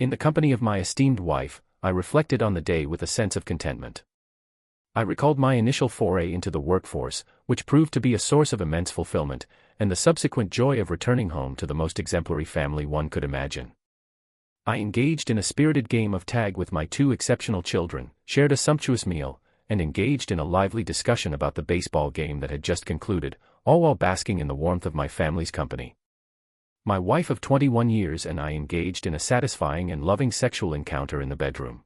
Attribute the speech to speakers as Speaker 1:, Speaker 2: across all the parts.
Speaker 1: In the company of my esteemed wife, I reflected on the day with a sense of contentment. I recalled my initial foray into the workforce, which proved to be a source of immense fulfillment, and the subsequent joy of returning home to the most exemplary family one could imagine. I engaged in a spirited game of tag with my two exceptional children, shared a sumptuous meal, and engaged in a lively discussion about the baseball game that had just concluded, all while basking in the warmth of my family's company. My wife of 21 years and I engaged in a satisfying and loving sexual encounter in the bedroom.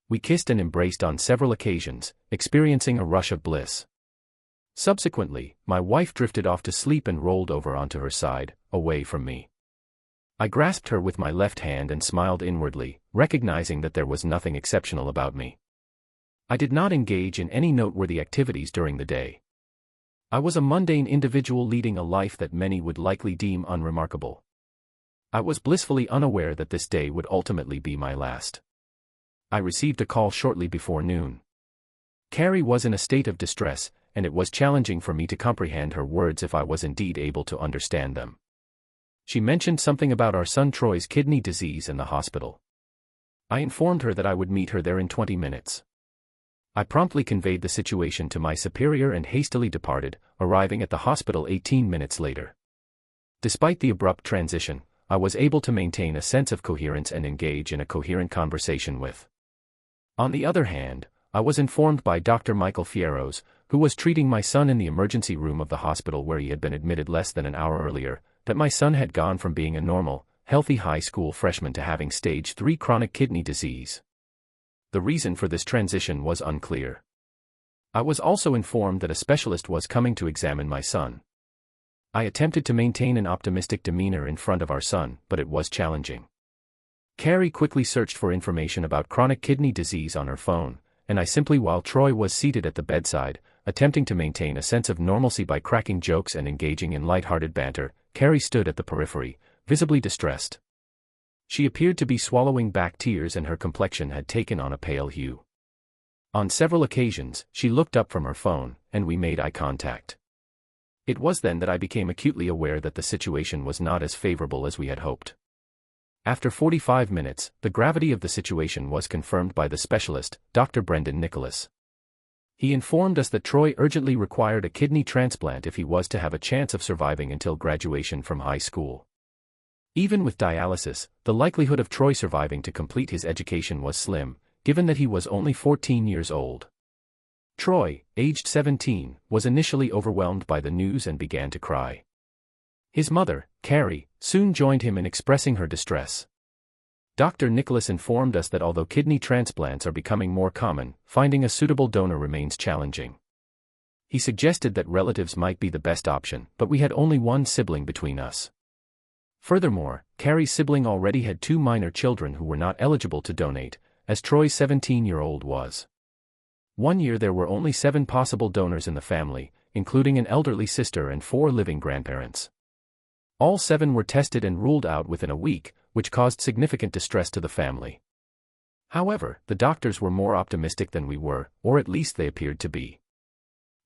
Speaker 1: We kissed and embraced on several occasions, experiencing a rush of bliss. Subsequently, my wife drifted off to sleep and rolled over onto her side, away from me. I grasped her with my left hand and smiled inwardly, recognizing that there was nothing exceptional about me. I did not engage in any noteworthy activities during the day. I was a mundane individual leading a life that many would likely deem unremarkable. I was blissfully unaware that this day would ultimately be my last. I received a call shortly before noon. Carrie was in a state of distress, and it was challenging for me to comprehend her words if I was indeed able to understand them. She mentioned something about our son Troy's kidney disease and the hospital. I informed her that I would meet her there in 20 minutes. I promptly conveyed the situation to my superior and hastily departed, arriving at the hospital 18 minutes later. Despite the abrupt transition, I was able to maintain a sense of coherence and engage in a coherent conversation with. On the other hand, I was informed by Dr. Michael Fierros, who was treating my son in the emergency room of the hospital where he had been admitted less than an hour earlier, that my son had gone from being a normal, healthy high school freshman to having stage 3 chronic kidney disease. The reason for this transition was unclear. I was also informed that a specialist was coming to examine my son. I attempted to maintain an optimistic demeanor in front of our son, but it was challenging. Carrie quickly searched for information about chronic kidney disease on her phone, and I simply, while Troy was seated at the bedside, attempting to maintain a sense of normalcy by cracking jokes and engaging in light-hearted banter, Carrie stood at the periphery, visibly distressed. She appeared to be swallowing back tears and her complexion had taken on a pale hue. On several occasions, she looked up from her phone, and we made eye contact. It was then that I became acutely aware that the situation was not as favorable as we had hoped. After 45 minutes, the gravity of the situation was confirmed by the specialist, Dr. Brendan Nicholas. He informed us that Troy urgently required a kidney transplant if he was to have a chance of surviving until graduation from high school. Even with dialysis, the likelihood of Troy surviving to complete his education was slim, given that he was only 14 years old. Troy, aged 17, was initially overwhelmed by the news and began to cry. His mother, Carrie, soon joined him in expressing her distress. Dr. Nicholas informed us that although kidney transplants are becoming more common, finding a suitable donor remains challenging. He suggested that relatives might be the best option, but we had only one sibling between us. Furthermore, Carrie's sibling already had 2 minor children who were not eligible to donate, as Troy's 17-year-old was. One year there were only 7 possible donors in the family, including an elderly sister and 4 living grandparents. All 7 were tested and ruled out within a week, which caused significant distress to the family. However, the doctors were more optimistic than we were, or at least they appeared to be.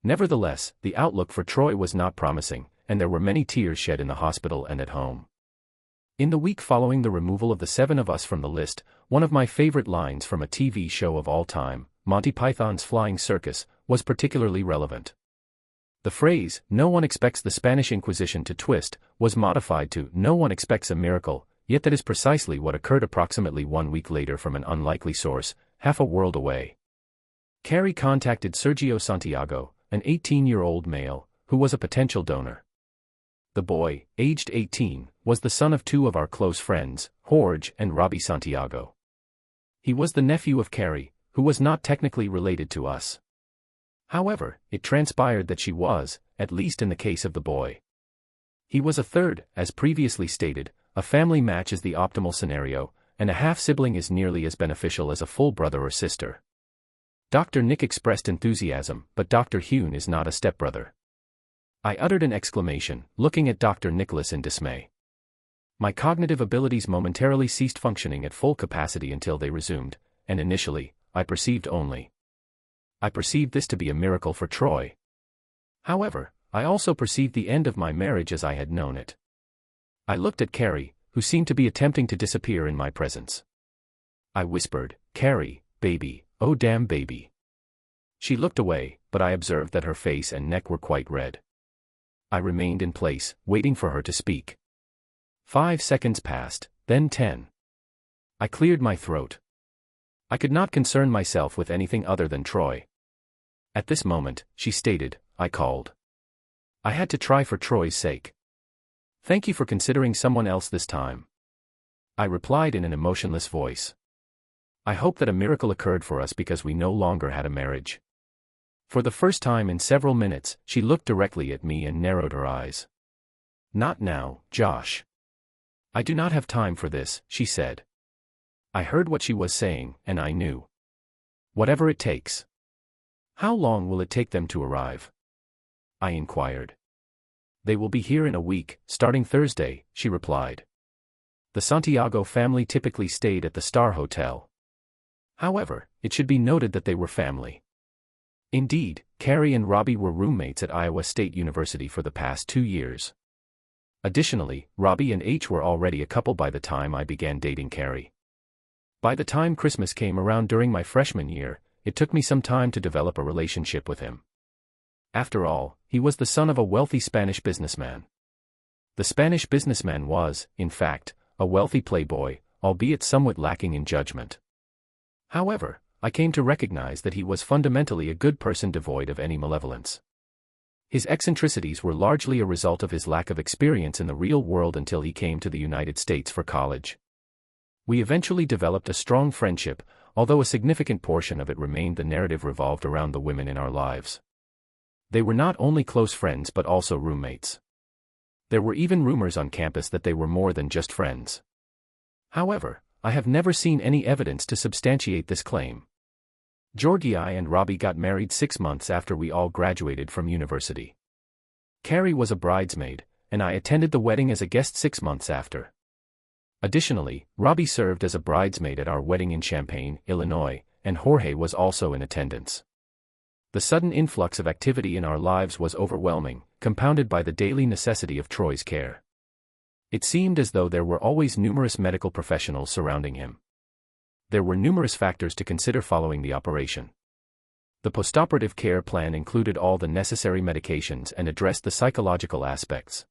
Speaker 1: Nevertheless, the outlook for Troy was not promising, and there were many tears shed in the hospital and at home. In the week following the removal of the 7 of us from the list, one of my favorite lines from a TV show of all time, Monty Python's Flying Circus, was particularly relevant. The phrase, "No one expects the Spanish Inquisition to twist," was modified to, "No one expects a miracle," yet that is precisely what occurred approximately 1 week later from an unlikely source, half a world away. Carrie contacted Sergio Santiago, an 18-year-old male, who was a potential donor. The boy, aged 18, was the son of 2 of our close friends, Jorge and Robbie Santiago. He was the nephew of Carrie, who was not technically related to us. However, it transpired that she was, at least in the case of the boy. He was a third, as previously stated. A family match is the optimal scenario, and a half-sibling is nearly as beneficial as a full brother or sister. Dr. Nick expressed enthusiasm, but Dr. Hune is not a stepbrother. I uttered an exclamation, looking at Dr. Nicholas in dismay. My cognitive abilities momentarily ceased functioning at full capacity until they resumed, and initially, I perceived this to be a miracle for Troy. However, I also perceived the end of my marriage as I had known it. I looked at Carrie, who seemed to be attempting to disappear in my presence. I whispered, "Carrie, baby, oh damn baby." She looked away, but I observed that her face and neck were quite red. I remained in place, waiting for her to speak. 5 seconds passed, then 10. I cleared my throat. I could not concern myself with anything other than Troy. At this moment, she stated, "I called. I had to try for Troy's sake. Thank you for considering someone else this time." I replied in an emotionless voice. I hope that a miracle occurred for us because we no longer had a marriage. For the first time in several minutes, she looked directly at me and narrowed her eyes. "Not now, Josh. I do not have time for this," she said. I heard what she was saying, and I knew. "Whatever it takes." "How long will it take them to arrive?" I inquired. "They will be here in a week, starting Thursday," she replied. The Santiago family typically stayed at the Star Hotel. However, it should be noted that they were family. Indeed, Carrie and Robbie were roommates at Iowa State University for the past 2 years. Additionally, Robbie and H were already a couple by the time I began dating Carrie. By the time Christmas came around during my freshman year, it took me some time to develop a relationship with him. After all, he was the son of a wealthy Spanish businessman. The Spanish businessman was, in fact, a wealthy playboy, albeit somewhat lacking in judgment. However, I came to recognize that he was fundamentally a good person devoid of any malevolence. His eccentricities were largely a result of his lack of experience in the real world until he came to the United States for college. We eventually developed a strong friendship, although a significant portion of it remained the narrative revolved around the women in our lives. They were not only close friends but also roommates. There were even rumors on campus that they were more than just friends. However, I have never seen any evidence to substantiate this claim. Georgie and Robbie got married 6 months after we all graduated from university. Carrie was a bridesmaid, and I attended the wedding as a guest 6 months after. Additionally, Robbie served as a bridesmaid at our wedding in Champaign, Illinois, and Jorge was also in attendance. The sudden influx of activity in our lives was overwhelming, compounded by the daily necessity of Troy's care. It seemed as though there were always numerous medical professionals surrounding him. There were numerous factors to consider following the operation. The postoperative care plan included all the necessary medications and addressed the psychological aspects.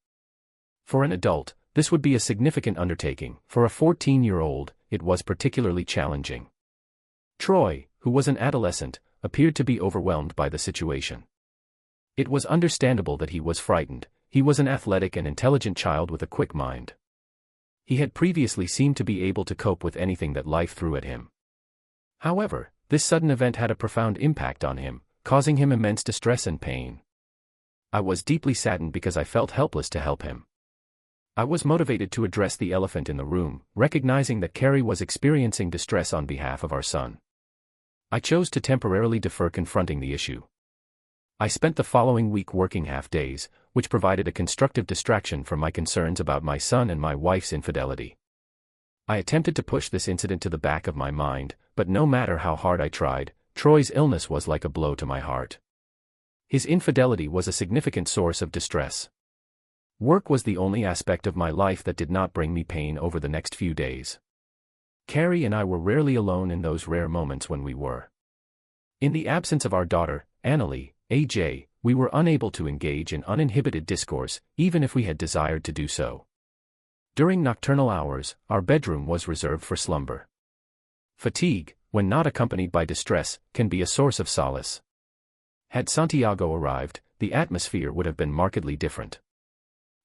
Speaker 1: For an adult, this would be a significant undertaking. For a 14-year-old, it was particularly challenging. Troy, who was an adolescent, appeared to be overwhelmed by the situation. It was understandable that he was frightened. He was an athletic and intelligent child with a quick mind. He had previously seemed to be able to cope with anything that life threw at him. However, this sudden event had a profound impact on him, causing him immense distress and pain. I was deeply saddened because I felt helpless to help him. I was motivated to address the elephant in the room, recognizing that Carrie was experiencing distress on behalf of our son. I chose to temporarily defer confronting the issue. I spent the following week working half-days, which provided a constructive distraction from my concerns about my son and my wife's infidelity. I attempted to push this incident to the back of my mind, but no matter how hard I tried, Troy's illness was like a blow to my heart. His infidelity was a significant source of distress. Work was the only aspect of my life that did not bring me pain over the next few days. Carrie and I were rarely alone in those rare moments when we were. In the absence of our daughter, Annalie, AJ, we were unable to engage in uninhibited discourse, even if we had desired to do so. During nocturnal hours, our bedroom was reserved for slumber. Fatigue, when not accompanied by distress, can be a source of solace. Had Santiago arrived, the atmosphere would have been markedly different.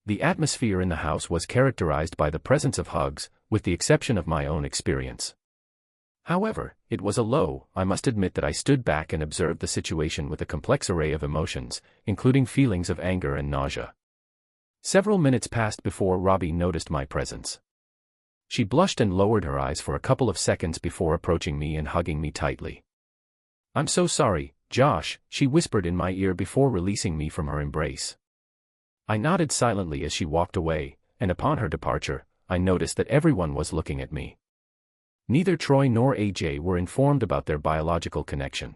Speaker 1: The atmosphere in the house was characterized by the presence of hugs, with the exception of my own experience. However, it was a low. I must admit that I stood back and observed the situation with a complex array of emotions, including feelings of anger and nausea. Several minutes passed before Robbie noticed my presence. She blushed and lowered her eyes for a couple of seconds before approaching me and hugging me tightly. "I'm so sorry, Josh," she whispered in my ear before releasing me from her embrace. I nodded silently as she walked away, and upon her departure, I noticed that everyone was looking at me. Neither Troy nor AJ were informed about their biological connection.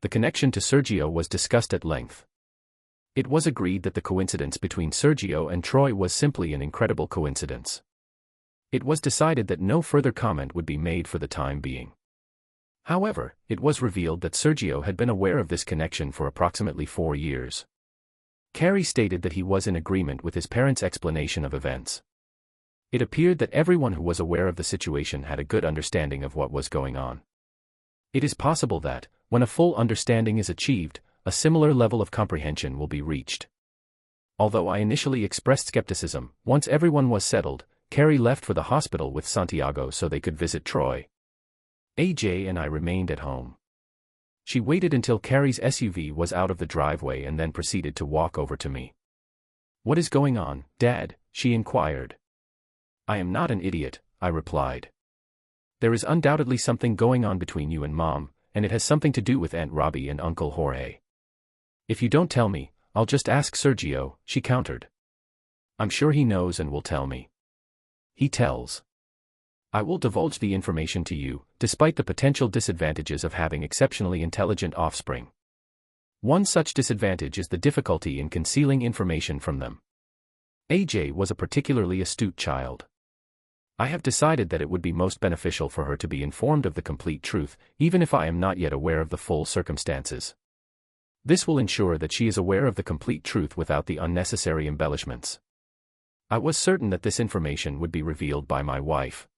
Speaker 1: The connection to Sergio was discussed at length. It was agreed that the coincidence between Sergio and Troy was simply an incredible coincidence. It was decided that no further comment would be made for the time being. However, it was revealed that Sergio had been aware of this connection for approximately 4 years. Carrie stated that he was in agreement with his parents' explanation of events. It appeared that everyone who was aware of the situation had a good understanding of what was going on. It is possible that, when a full understanding is achieved, a similar level of comprehension will be reached. Although I initially expressed skepticism, once everyone was settled, Carrie left for the hospital with Santiago so they could visit Troy. AJ and I remained at home. She waited until Carrie's SUV was out of the driveway and then proceeded to walk over to me. "What is going on, Dad?" she inquired. "I am not an idiot," I replied. "There is undoubtedly something going on between you and Mom, and it has something to do with Aunt Robbie and Uncle Jorge. If you don't tell me, I'll just ask Sergio," she countered. "I'm sure he knows and will tell me." "He tells." "I will divulge the information to you, despite the potential disadvantages of having exceptionally intelligent offspring. One such disadvantage is the difficulty in concealing information from them. AJ was a particularly astute child. I have decided that it would be most beneficial for her to be informed of the complete truth, even if I am not yet aware of the full circumstances. This will ensure that she is aware of the complete truth without the unnecessary embellishments. I was certain that this information would be revealed by my wife.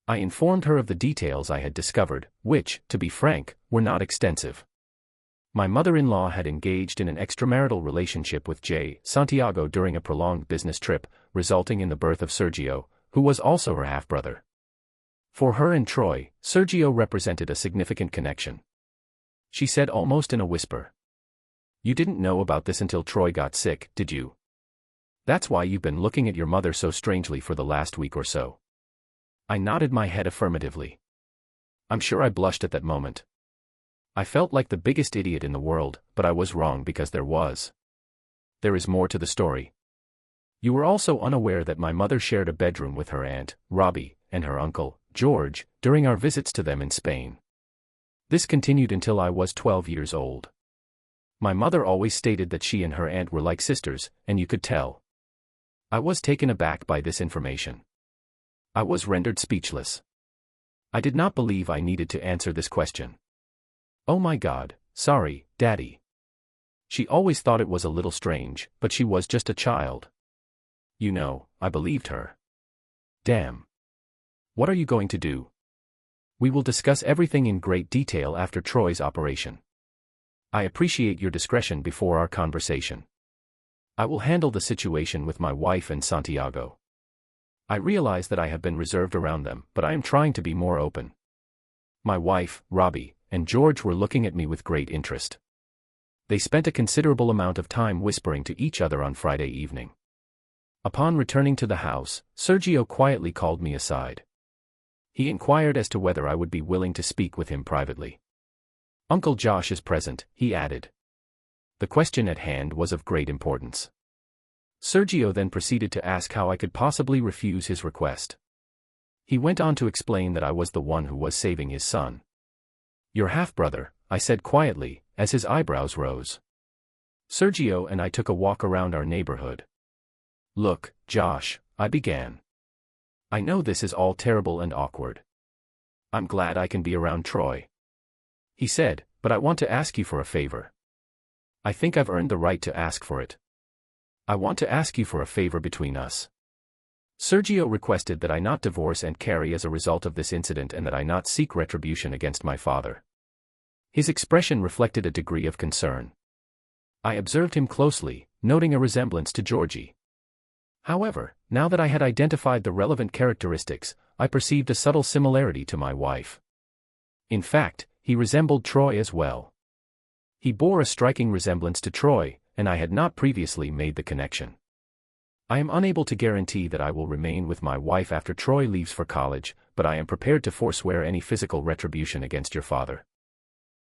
Speaker 1: I informed her of the details I had discovered, which, to be frank, were not extensive. My mother-in-law had engaged in an extramarital relationship with Santiago during a prolonged business trip, resulting in the birth of Sergio, who was also her half-brother. For her and Troy, Sergio represented a significant connection. She said almost in a whisper, "You didn't know about this until Troy got sick, did you? That's why you've been looking at your mother so strangely for the last week or so." I nodded my head affirmatively. I'm sure I blushed at that moment. I felt like the biggest idiot in the world, but I was wrong because there is more to the story. You were also unaware that my mother shared a bedroom with her Aunt, Robbie, and her uncle, George, during our visits to them in Spain. This continued until I was 12 years old. My mother always stated that she and her aunt were like sisters, and you could tell. I was taken aback by this information. I was rendered speechless. I did not believe I needed to answer this question. "Oh my God, sorry, Daddy." She always thought it was a little strange, but she was just a child. You know, I believed her. Damn. What are you going to do? We will discuss everything in great detail after Troy's operation. I appreciate your discretion before our conversation. I will handle the situation with my wife and Santiago. I realize that I have been reserved around them, but I am trying to be more open. My wife, Robbie, and George were looking at me with great interest. They spent a considerable amount of time whispering to each other on Friday evening. Upon returning to the house, Sergio quietly called me aside. He inquired as to whether I would be willing to speak with him privately. "Uncle Josh is present," he added. The question at hand was of great importance. Sergio then proceeded to ask how I could possibly refuse his request. He went on to explain that I was the one who was saving his son. "Your half-brother," I said quietly, as his eyebrows rose. Sergio and I took a walk around our neighborhood. "Look, Josh," I began. "I know this is all terrible and awkward. I'm glad I can be around Troy," he said, "but I want to ask you for a favor. I think I've earned the right to ask for it. I want to ask you for a favor between us." Sergio requested that I not divorce Aunt Carrie as a result of this incident and that I not seek retribution against my father. His expression reflected a degree of concern. I observed him closely, noting a resemblance to Georgie. However, now that I had identified the relevant characteristics, I perceived a subtle similarity to my wife. In fact, he resembled Troy as well. He bore a striking resemblance to Troy, and I had not previously made the connection. I am unable to guarantee that I will remain with my wife after Troy leaves for college, but I am prepared to forswear any physical retribution against your father.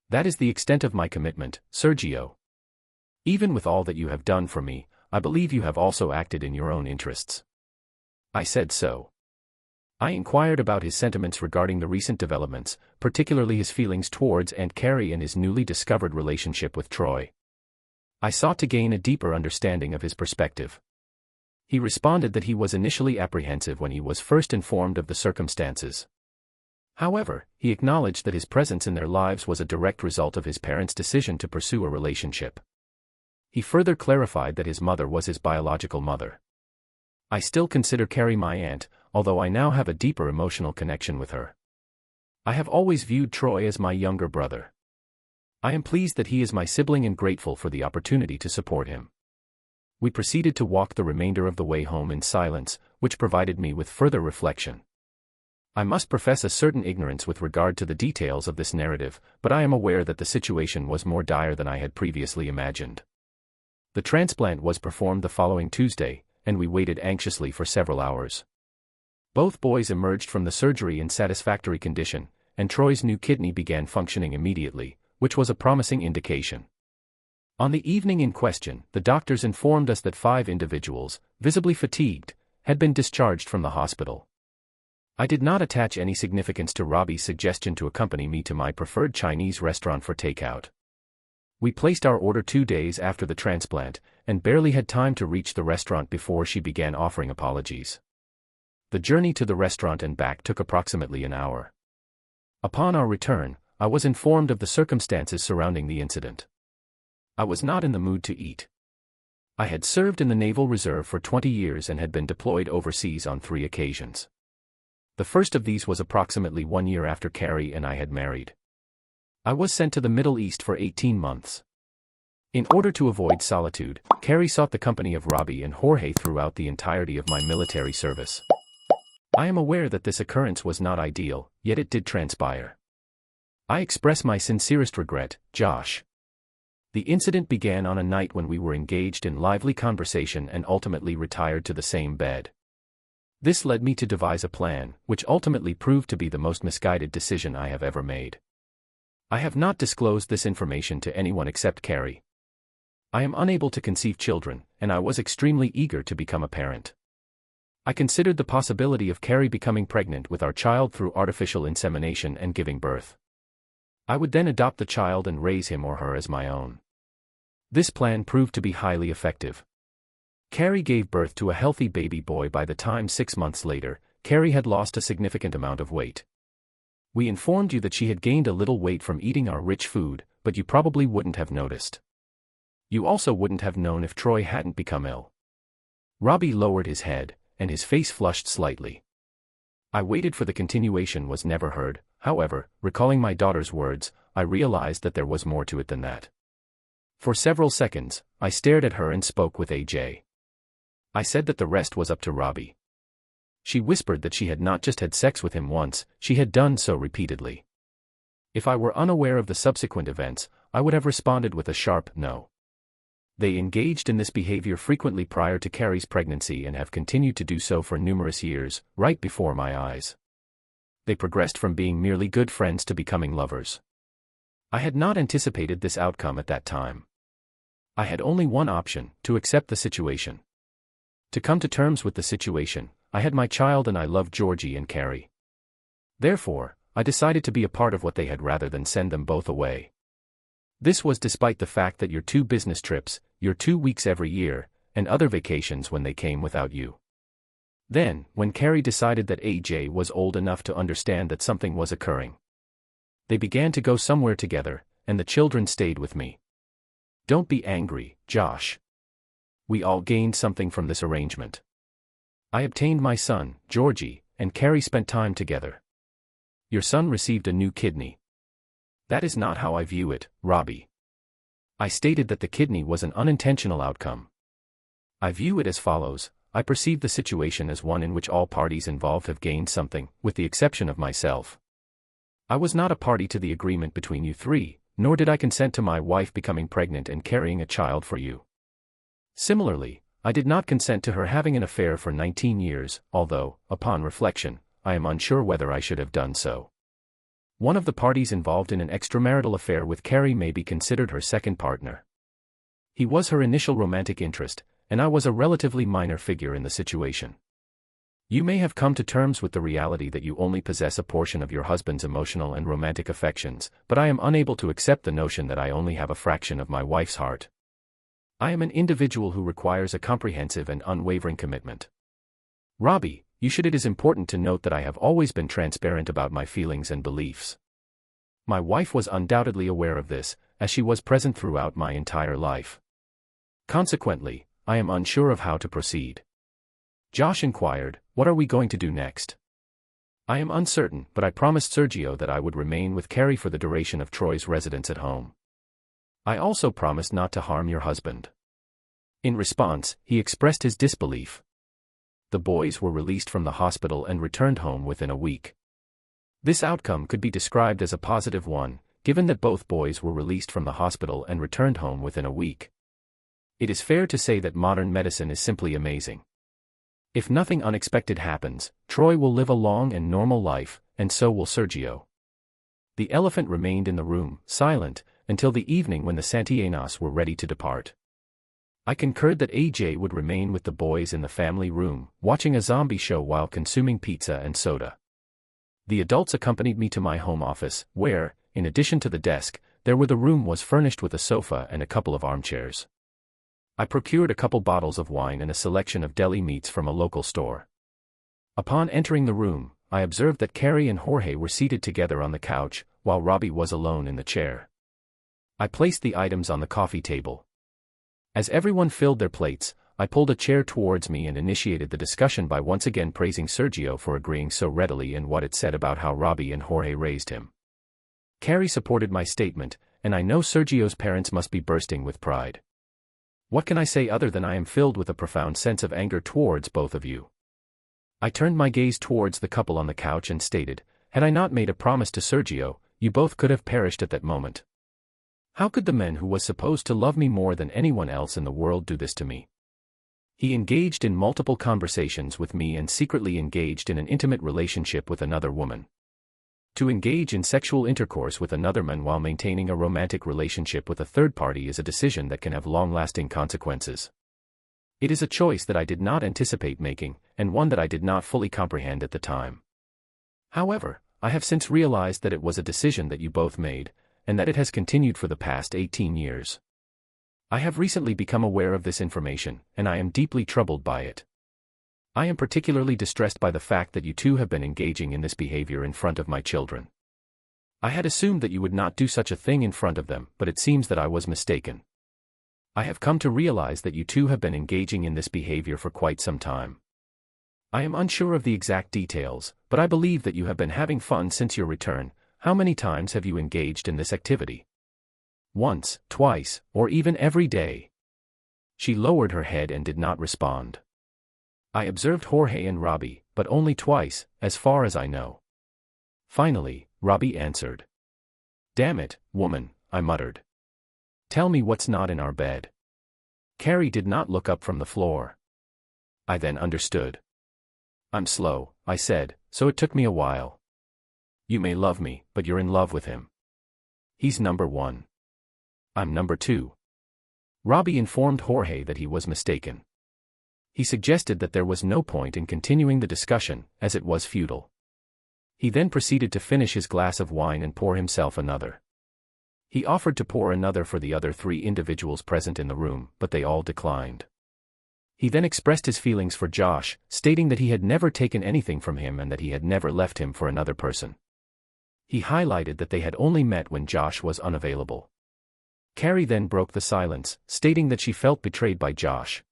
Speaker 1: That is the extent of my commitment, Sergio. Even with all that you have done for me, I believe you have also acted in your own interests." I said so. I inquired about his sentiments regarding the recent developments, particularly his feelings towards Aunt Carrie and his newly discovered relationship with Troy. I sought to gain a deeper understanding of his perspective. He responded that he was initially apprehensive when he was first informed of the circumstances. However, he acknowledged that his presence in their lives was a direct result of his parents' decision to pursue a relationship. He further clarified that his mother was his biological mother. I still consider Carrie my aunt, although I now have a deeper emotional connection with her. I have always viewed Troy as my younger brother. I am pleased that he is my sibling and grateful for the opportunity to support him. We proceeded to walk the remainder of the way home in silence, which provided me with further reflection. I must profess a certain ignorance with regard to the details of this narrative, but I am aware that the situation was more dire than I had previously imagined. The transplant was performed the following Tuesday, and we waited anxiously for several hours. Both boys emerged from the surgery in satisfactory condition, and Troy's new kidney began functioning immediately, which was a promising indication. On the evening in question, the doctors informed us that 5 individuals, visibly fatigued, had been discharged from the hospital. I did not attach any significance to Robbie's suggestion to accompany me to my preferred Chinese restaurant for takeout. We placed our order 2 days after the transplant, and barely had time to reach the restaurant before she began offering apologies. The journey to the restaurant and back took approximately an hour. Upon our return, I was informed of the circumstances surrounding the incident. I was not in the mood to eat. I had served in the Naval Reserve for 20 years and had been deployed overseas on 3 occasions. The first of these was approximately 1 year after Carrie and I had married. I was sent to the Middle East for 18 months. In order to avoid solitude, Carrie sought the company of Robbie and Jorge throughout the entirety of my military service. I am aware that this occurrence was not ideal, yet it did transpire. I express my sincerest regret, Josh. The incident began on a night when we were engaged in lively conversation and ultimately retired to the same bed. This led me to devise a plan, which ultimately proved to be the most misguided decision I have ever made. I have not disclosed this information to anyone except Carrie. I am unable to conceive children, and I was extremely eager to become a parent. I considered the possibility of Carrie becoming pregnant with our child through artificial insemination and giving birth. I would then adopt the child and raise him or her as my own. This plan proved to be highly effective. Carrie gave birth to a healthy baby boy. By the time 6 months later, Carrie had lost a significant amount of weight. We informed you that she had gained a little weight from eating our rich food, but you probably wouldn't have noticed. You also wouldn't have known if Troy hadn't become ill. Robbie lowered his head, and his face flushed slightly. I waited for the continuation was never heard. However, recalling my daughter's words, I realized that there was more to it than that. For several seconds, I stared at her and spoke with AJ. I said that the rest was up to Robbie. She whispered that she had not just had sex with him once, she had done so repeatedly. If I were unaware of the subsequent events, I would have responded with a sharp no. They engaged in this behavior frequently prior to Carrie's pregnancy and have continued to do so for numerous years, right before my eyes. They progressed from being merely good friends to becoming lovers. I had not anticipated this outcome at that time. I had only one option: to accept the situation. To come to terms with the situation, I had my child and I loved Georgie and Carrie. Therefore, I decided to be a part of what they had rather than send them both away. This was despite the fact that your 2 business trips, your 2 weeks every year, and other vacations when they came without you. Then, when Carrie decided that AJ was old enough to understand that something was occurring, they began to go somewhere together, and the children stayed with me. Don't be angry, Josh. We all gained something from this arrangement. I obtained my son, Georgie, and Carrie spent time together. Your son received a new kidney. That is not how I view it, Robbie. I stated that the kidney was an unintentional outcome. I view it as follows: I perceive the situation as one in which all parties involved have gained something, with the exception of myself. I was not a party to the agreement between you 3, nor did I consent to my wife becoming pregnant and carrying a child for you. Similarly, I did not consent to her having an affair for 19 years, although, upon reflection, I am unsure whether I should have done so. One of the parties involved in an extramarital affair with Carrie may be considered her second partner. He was her initial romantic interest, and I was a relatively minor figure in the situation. You may have come to terms with the reality that you only possess a portion of your husband's emotional and romantic affections, but I am unable to accept the notion that I only have a fraction of my wife's heart. I am an individual who requires a comprehensive and unwavering commitment. Robbie, it is important to note that I have always been transparent about my feelings and beliefs. My wife was undoubtedly aware of this, as she was present throughout my entire life. Consequently, I am unsure of how to proceed. Josh inquired, "What are we going to do next?" I am uncertain, but I promised Sergio that I would remain with Carrie for the duration of Troy's residence at home. I also promised not to harm your husband. In response, he expressed his disbelief. The boys were released from the hospital and returned home within a week. This outcome could be described as a positive one, given that both boys were released from the hospital and returned home within a week. It is fair to say that modern medicine is simply amazing. If nothing unexpected happens, Troy will live a long and normal life, and so will Sergio. The elephant remained in the room, silent, until the evening when the Santillanos were ready to depart. I concurred that AJ would remain with the boys in the family room, watching a zombie show while consuming pizza and soda. The adults accompanied me to my home office, where, in addition to the desk, the room was furnished with a sofa and a couple of armchairs. I procured a couple bottles of wine and a selection of deli meats from a local store. Upon entering the room, I observed that Carrie and Jorge were seated together on the couch, while Robbie was alone in the chair. I placed the items on the coffee table. As everyone filled their plates, I pulled a chair towards me and initiated the discussion by once again praising Sergio for agreeing so readily in what it said about how Robbie and Jorge raised him. Carrie supported my statement, and I know Sergio's parents must be bursting with pride. What can I say other than I am filled with a profound sense of anger towards both of you? I turned my gaze towards the couple on the couch and stated, had I not made a promise to Sergio, you both could have perished at that moment. How could the man who was supposed to love me more than anyone else in the world do this to me? He engaged in multiple conversations with me and secretly engaged in an intimate relationship with another woman. To engage in sexual intercourse with another man while maintaining a romantic relationship with a third party is a decision that can have long-lasting consequences. It is a choice that I did not anticipate making, and one that I did not fully comprehend at the time. However, I have since realized that it was a decision that you both made, and that it has continued for the past 18 years. I have recently become aware of this information, and I am deeply troubled by it. I am particularly distressed by the fact that you two have been engaging in this behavior in front of my children. I had assumed that you would not do such a thing in front of them, but it seems that I was mistaken. I have come to realize that you two have been engaging in this behavior for quite some time. I am unsure of the exact details, but I believe that you have been having fun since your return. How many times have you engaged in this activity? Once, twice, or even every day? She lowered her head and did not respond. I observed Jorge and Robbie, but only twice, as far as I know. Finally, Robbie answered. Damn it, woman, I muttered. Tell me what's not in our bed. Carrie did not look up from the floor. I then understood. I'm slow, I said, so it took me a while. You may love me, but you're in love with him. He's number one. I'm number two. Robbie informed Jorge that he was mistaken. He suggested that there was no point in continuing the discussion, as it was futile. He then proceeded to finish his glass of wine and pour himself another. He offered to pour another for the other 3 individuals present in the room, but they all declined. He then expressed his feelings for Josh, stating that he had never taken anything from him and that he had never left him for another person. He highlighted that they had only met when Josh was unavailable. Carrie then broke the silence, stating that she felt betrayed by Josh.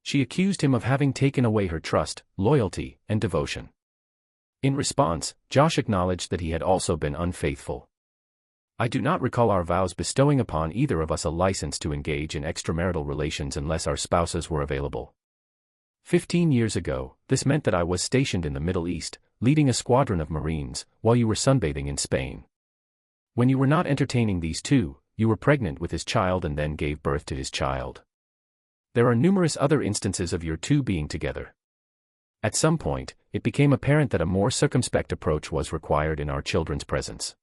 Speaker 1: She accused him of having taken away her trust, loyalty, and devotion. In response, Josh acknowledged that he had also been unfaithful. I do not recall our vows bestowing upon either of us a license to engage in extramarital relations unless our spouses were available. 15 years ago, this meant that I was stationed in the Middle East, leading a squadron of Marines, while you were sunbathing in Spain. When you were not entertaining these two, you were pregnant with his child and then gave birth to his child. There are numerous other instances of your two being together. At some point, it became apparent that a more circumspect approach was required in our children's presence.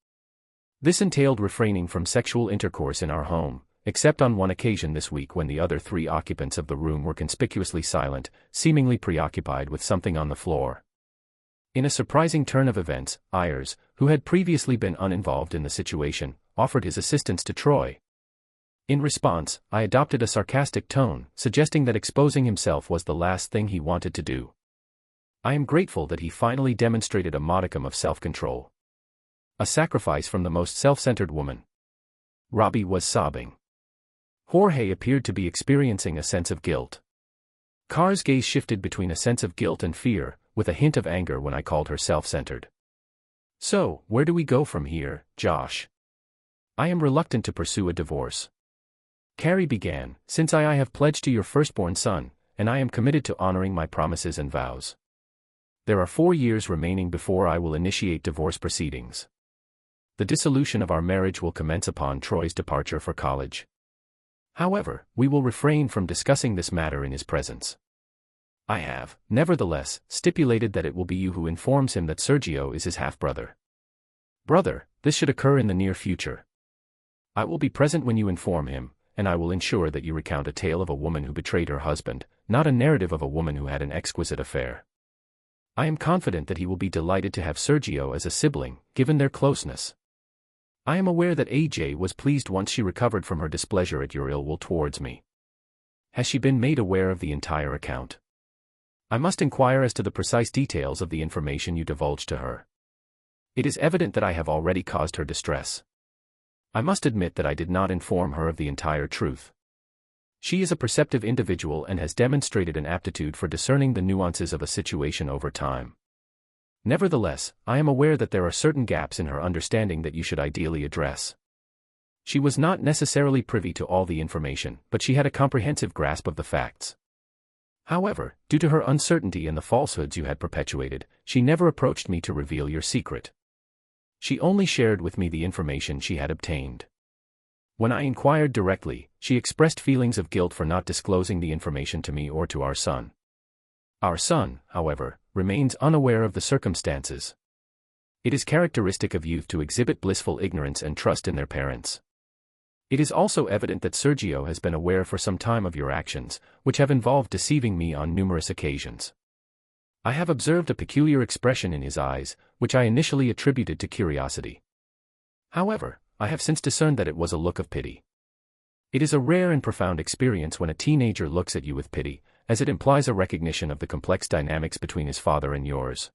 Speaker 1: This entailed refraining from sexual intercourse in our home, except on one occasion this week when the other 3 occupants of the room were conspicuously silent, seemingly preoccupied with something on the floor. In a surprising turn of events, Ayers, who had previously been uninvolved in the situation, offered his assistance to Troy. In response, I adopted a sarcastic tone, suggesting that exposing himself was the last thing he wanted to do. I am grateful that he finally demonstrated a modicum of self-control. A sacrifice from the most self-centered woman. Robbie was sobbing. Jorge appeared to be experiencing a sense of guilt. Car's gaze shifted between a sense of guilt and fear, with a hint of anger when I called her self-centered. So, where do we go from here, Josh? I am reluctant to pursue a divorce. Carrie began, since I have pledged to your firstborn son, and I am committed to honoring my promises and vows. There are 4 years remaining before I will initiate divorce proceedings. The dissolution of our marriage will commence upon Troy's departure for college. However, we will refrain from discussing this matter in his presence. I have, nevertheless, stipulated that it will be you who informs him that Sergio is his half-brother. Brother, this should occur in the near future. I will be present when you inform him, and I will ensure that you recount a tale of a woman who betrayed her husband, not a narrative of a woman who had an exquisite affair. I am confident that he will be delighted to have Sergio as a sibling, given their closeness. I am aware that AJ was pleased once she recovered from her displeasure at your ill will towards me. Has she been made aware of the entire account? I must inquire as to the precise details of the information you divulged to her. It is evident that I have already caused her distress. I must admit that I did not inform her of the entire truth. She is a perceptive individual and has demonstrated an aptitude for discerning the nuances of a situation over time. Nevertheless, I am aware that there are certain gaps in her understanding that you should ideally address. She was not necessarily privy to all the information, but she had a comprehensive grasp of the facts. However, due to her uncertainty and the falsehoods you had perpetuated, she never approached me to reveal your secret. She only shared with me the information she had obtained. When I inquired directly, she expressed feelings of guilt for not disclosing the information to me or to our son. Our son, however, remains unaware of the circumstances. It is characteristic of youth to exhibit blissful ignorance and trust in their parents. It is also evident that Sergio has been aware for some time of your actions, which have involved deceiving me on numerous occasions. I have observed a peculiar expression in his eyes, which I initially attributed to curiosity. However, I have since discerned that it was a look of pity. It is a rare and profound experience when a teenager looks at you with pity, as it implies a recognition of the complex dynamics between his father and yours.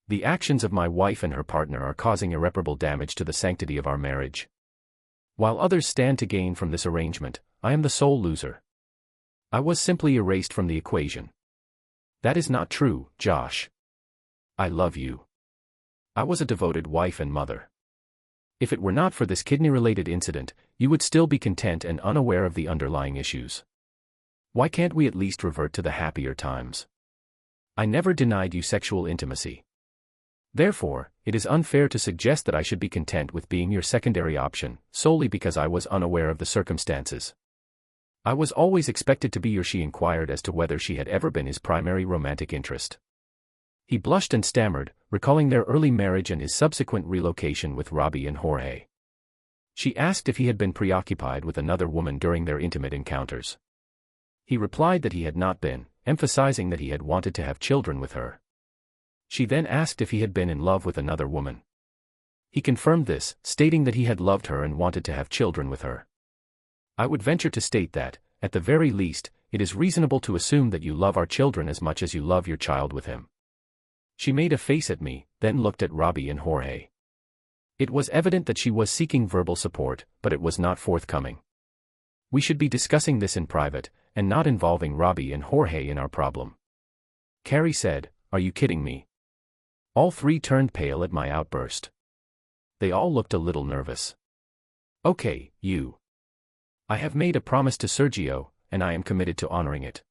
Speaker 1: The actions of my wife and her partner are causing irreparable damage to the sanctity of our marriage. While others stand to gain from this arrangement, I am the sole loser. I was simply erased from the equation. That is not true, Josh. I love you. I was a devoted wife and mother. If it were not for this kidney-related incident, you would still be content and unaware of the underlying issues. Why can't we at least revert to the happier times? I never denied you sexual intimacy. Therefore, it is unfair to suggest that I should be content with being your secondary option, solely because I was unaware of the circumstances. I was always expected to be your. She inquired as to whether she had ever been his primary romantic interest. He blushed and stammered, recalling their early marriage and his subsequent relocation with Robbie and Jorge. She asked if he had been preoccupied with another woman during their intimate encounters. He replied that he had not been, emphasizing that he had wanted to have children with her. She then asked if he had been in love with another woman. He confirmed this, stating that he had loved her and wanted to have children with her. I would venture to state that, at the very least, it is reasonable to assume that you love our children as much as you love your child with him. She made a face at me, then looked at Robbie and Jorge. It was evident that she was seeking verbal support, but it was not forthcoming. We should be discussing this in private, and not involving Robbie and Jorge in our problem. Carrie said, "Are you kidding me?" All three turned pale at my outburst. They all looked a little nervous. Okay, you. I have made a promise to Sergio, and I am committed to honoring it.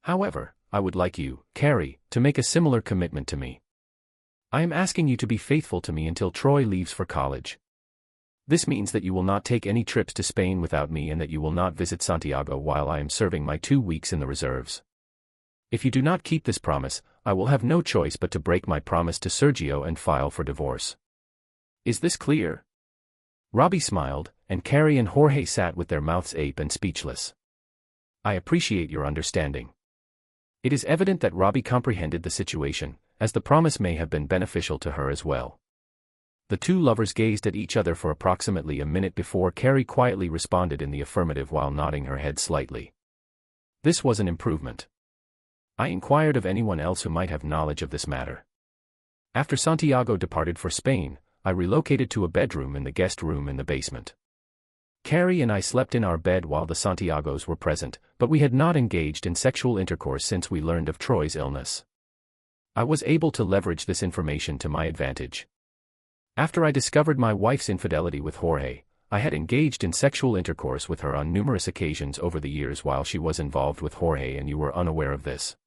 Speaker 1: However, I would like you, Carrie, to make a similar commitment to me. I am asking you to be faithful to me until Troy leaves for college. This means that you will not take any trips to Spain without me and that you will not visit Santiago while I am serving my 2 weeks in the reserves. If you do not keep this promise, I will have no choice but to break my promise to Sergio and file for divorce. Is this clear? Robbie smiled, and Carrie and Jorge sat with their mouths agape and speechless. I appreciate your understanding. It is evident that Robbie comprehended the situation, as the promise may have been beneficial to her as well. The two lovers gazed at each other for approximately a minute before Carrie quietly responded in the affirmative while nodding her head slightly. This was an improvement. I inquired of anyone else who might have knowledge of this matter. After Santiago departed for Spain, I relocated to a bedroom in the guest room in the basement. Carrie and I slept in our bed while the Santiagos were present, but we had not engaged in sexual intercourse since we learned of Troy's illness. I was able to leverage this information to my advantage. After I discovered my wife's infidelity with Jorge, I had engaged in sexual intercourse with her on numerous occasions over the years while she was involved with Jorge, and you were unaware of this.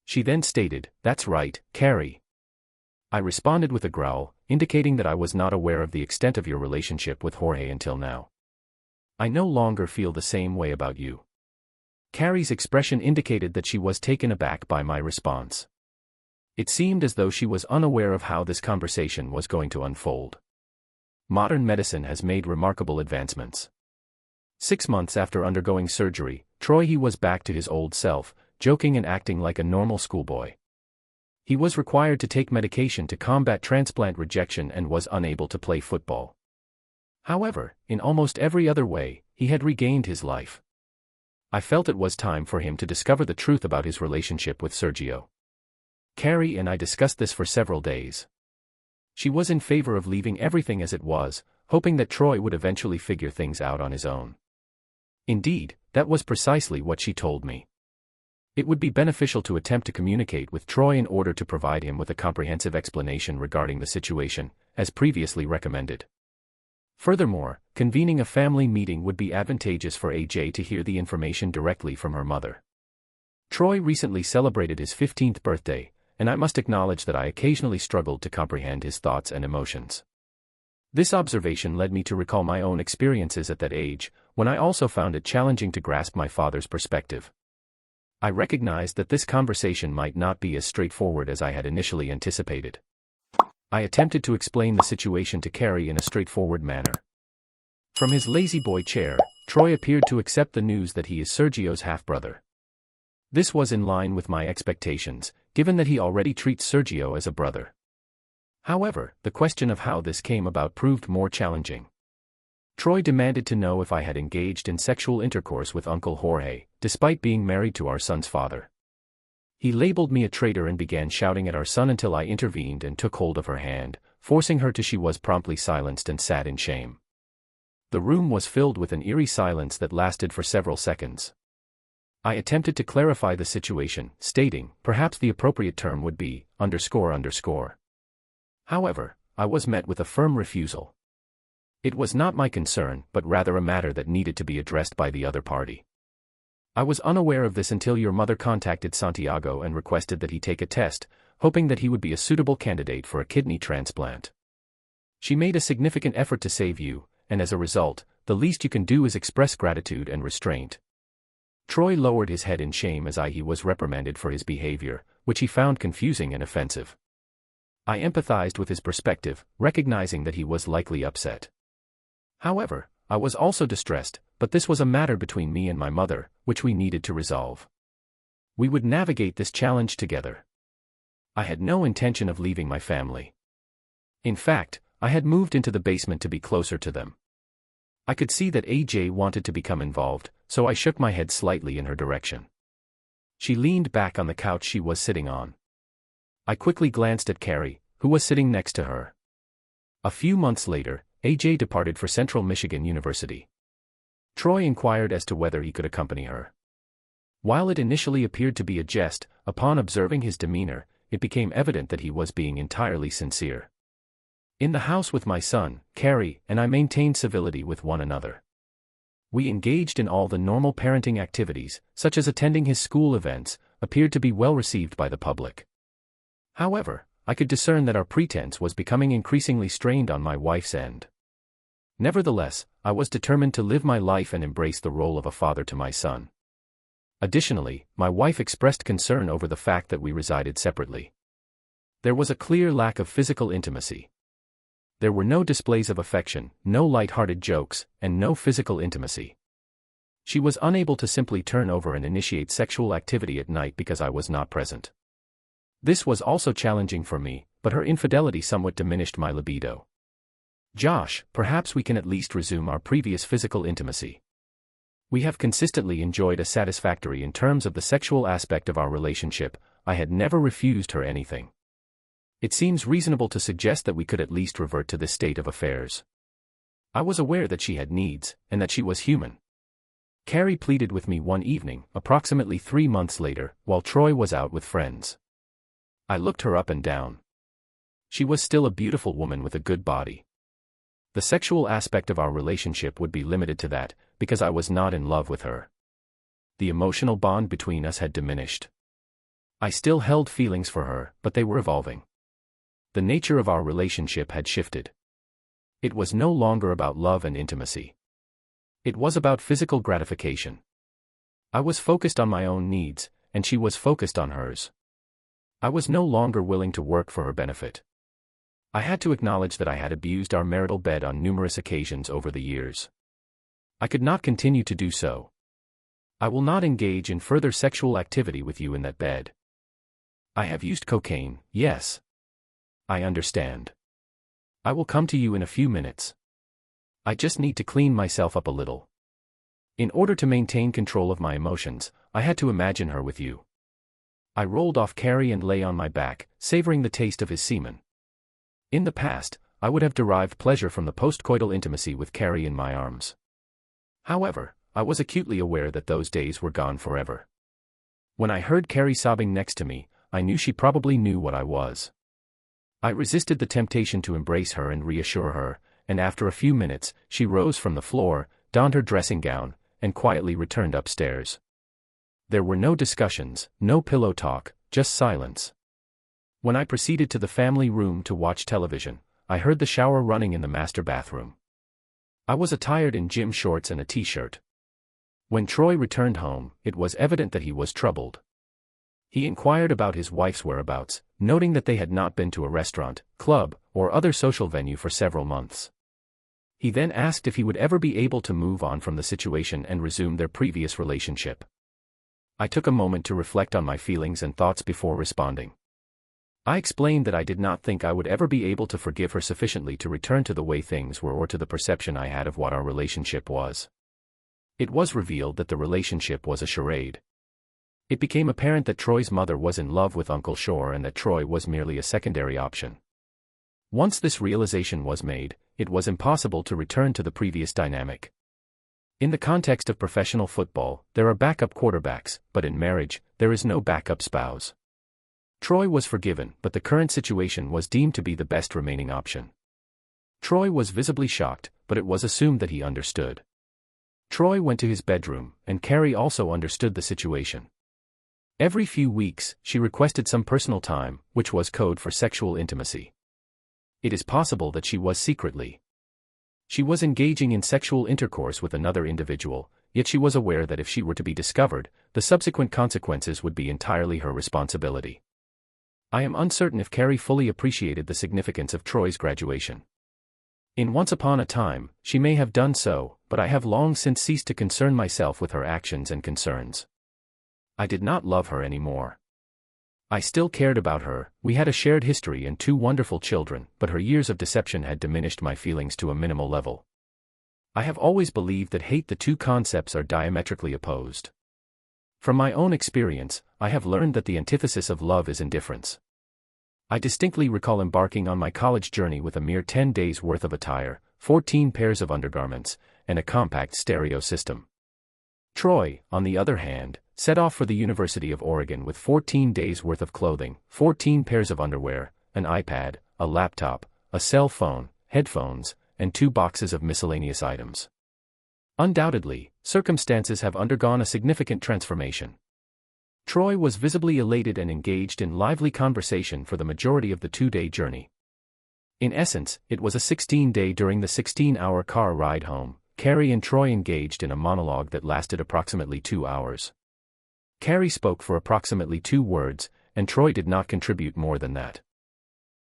Speaker 1: She then stated, "That's right, Carrie." I responded with a growl, indicating that I was not aware of the extent of your relationship with Jorge until now. I no longer feel the same way about you. Carrie's expression indicated that she was taken aback by my response. It seemed as though she was unaware of how this conversation was going to unfold. Modern medicine has made remarkable advancements. 6 months after undergoing surgery, Troy was back to his old self, joking and acting like a normal schoolboy. He was required to take medication to combat transplant rejection and was unable to play football. However, in almost every other way, he had regained his life. I felt it was time for him to discover the truth about his relationship with Sergio. Carrie and I discussed this for several days. She was in favor of leaving everything as it was, hoping that Troy would eventually figure things out on his own. Indeed, that was precisely what she told me. It would be beneficial to attempt to communicate with Troy in order to provide him with a comprehensive explanation regarding the situation, as previously recommended. Furthermore, convening a family meeting would be advantageous for AJ to hear the information directly from her mother. Troy recently celebrated his 15th birthday, and I must acknowledge that I occasionally struggled to comprehend his thoughts and emotions. This observation led me to recall my own experiences at that age, when I also found it challenging to grasp my father's perspective. I recognized that this conversation might not be as straightforward as I had initially anticipated. I attempted to explain the situation to Carrie in a straightforward manner. From his lazy-boy chair, Troy appeared to accept the news that he is Sergio's half-brother. This was in line with my expectations, given that he already treats Sergio as a brother. However, the question of how this came about proved more challenging. Troy demanded to know if I had engaged in sexual intercourse with Uncle Jorge, despite being married to our son's father. He labeled me a traitor and began shouting at our son until I intervened and took hold of her hand, forcing her to. She was promptly silenced and sat in shame. The room was filled with an eerie silence that lasted for several seconds. I attempted to clarify the situation, stating, perhaps the appropriate term would be, __. However, I was met with a firm refusal. It was not my concern, but rather a matter that needed to be addressed by the other party. I was unaware of this until your mother contacted Santiago and requested that he take a test, hoping that he would be a suitable candidate for a kidney transplant. She made a significant effort to save you, and as a result, the least you can do is express gratitude and restraint. Troy lowered his head in shame as he was reprimanded for his behavior, which he found confusing and offensive. I empathized with his perspective, recognizing that he was likely upset. However, I was also distressed, but this was a matter between me and my mother, which we needed to resolve. We would navigate this challenge together. I had no intention of leaving my family. In fact, I had moved into the basement to be closer to them. I could see that AJ wanted to become involved, so I shook my head slightly in her direction. She leaned back on the couch she was sitting on. I quickly glanced at Carrie, who was sitting next to her. A few months later, AJ departed for Central Michigan University. Troy inquired as to whether he could accompany her. While it initially appeared to be a jest, upon observing his demeanor, it became evident that he was being entirely sincere. In the house with my son, Carrie and I maintained civility with one another. We engaged in all the normal parenting activities, such as attending his school events, appeared to be well received by the public. However, I could discern that our pretense was becoming increasingly strained on my wife's end. Nevertheless, I was determined to live my life and embrace the role of a father to my son. Additionally, my wife expressed concern over the fact that we resided separately. There was a clear lack of physical intimacy. There were no displays of affection, no light-hearted jokes, and no physical intimacy. She was unable to simply turn over and initiate sexual activity at night because I was not present. This was also challenging for me, but her infidelity somewhat diminished my libido. Josh, perhaps we can at least resume our previous physical intimacy. We have consistently enjoyed a satisfactory in terms of the sexual aspect of our relationship. I had never refused her anything. It seems reasonable to suggest that we could at least revert to this state of affairs. I was aware that she had needs, and that she was human. Carrie pleaded with me one evening, approximately 3 months later, while Troy was out with friends. I looked her up and down. She was still a beautiful woman with a good body. The sexual aspect of our relationship would be limited to that, because I was not in love with her. The emotional bond between us had diminished. I still held feelings for her, but they were evolving. The nature of our relationship had shifted. It was no longer about love and intimacy. It was about physical gratification. I was focused on my own needs, and she was focused on hers. I was no longer willing to work for her benefit. I had to acknowledge that I had abused our marital bed on numerous occasions over the years. I could not continue to do so. I will not engage in further sexual activity with you in that bed. I have used cocaine, yes. I understand. I will come to you in a few minutes. I just need to clean myself up a little. In order to maintain control of my emotions, I had to imagine her with you. I rolled off Carrie and lay on my back, savoring the taste of his semen. In the past, I would have derived pleasure from the postcoital intimacy with Carrie in my arms. However, I was acutely aware that those days were gone forever. When I heard Carrie sobbing next to me, I knew she probably knew what I was. I resisted the temptation to embrace her and reassure her, and after a few minutes, she rose from the floor, donned her dressing gown, and quietly returned upstairs. There were no discussions, no pillow talk, just silence. When I proceeded to the family room to watch television, I heard the shower running in the master bathroom. I was attired in gym shorts and a t-shirt. When Troy returned home, it was evident that he was troubled. He inquired about his wife's whereabouts, noting that they had not been to a restaurant, club, or other social venue for several months. He then asked if he would ever be able to move on from the situation and resume their previous relationship. I took a moment to reflect on my feelings and thoughts before responding. I explained that I did not think I would ever be able to forgive her sufficiently to return to the way things were or to the perception I had of what our relationship was. It was revealed that the relationship was a charade. It became apparent that Troy's mother was in love with Uncle Shore and that Troy was merely a secondary option. Once this realization was made, it was impossible to return to the previous dynamic. In the context of professional football, there are backup quarterbacks, but in marriage, there is no backup spouse. Troy was forgiven, but the current situation was deemed to be the best remaining option. Troy was visibly shocked, but it was assumed that he understood. Troy went to his bedroom, and Carrie also understood the situation. Every few weeks, she requested some personal time, which was code for sexual intimacy. It is possible that she was secretly. She was engaging in sexual intercourse with another individual, yet she was aware that if she were to be discovered, the subsequent consequences would be entirely her responsibility. I am uncertain if Carrie fully appreciated the significance of Troy's graduation. In Once Upon a Time, she may have done so, but I have long since ceased to concern myself with her actions and concerns. I did not love her anymore. I still cared about her, we had a shared history and 2 wonderful children, but her years of deception had diminished my feelings to a minimal level. I have always believed that the two concepts are diametrically opposed. From my own experience, I have learned that the antithesis of love is indifference. I distinctly recall embarking on my college journey with a mere 10 days' worth of attire, 14 pairs of undergarments, and a compact stereo system. Troy, on the other hand, set off for the University of Oregon with 14 days' worth of clothing, 14 pairs of underwear, an iPad, a laptop, a cell phone, headphones, and 2 boxes of miscellaneous items. Undoubtedly, circumstances have undergone a significant transformation. Troy was visibly elated and engaged in lively conversation for the majority of the 2-day journey. In essence, it was a 16-day during the 16-hour car ride home. Carrie and Troy engaged in a monologue that lasted approximately 2 hours. Carrie spoke for approximately 2 words, and Troy did not contribute more than that.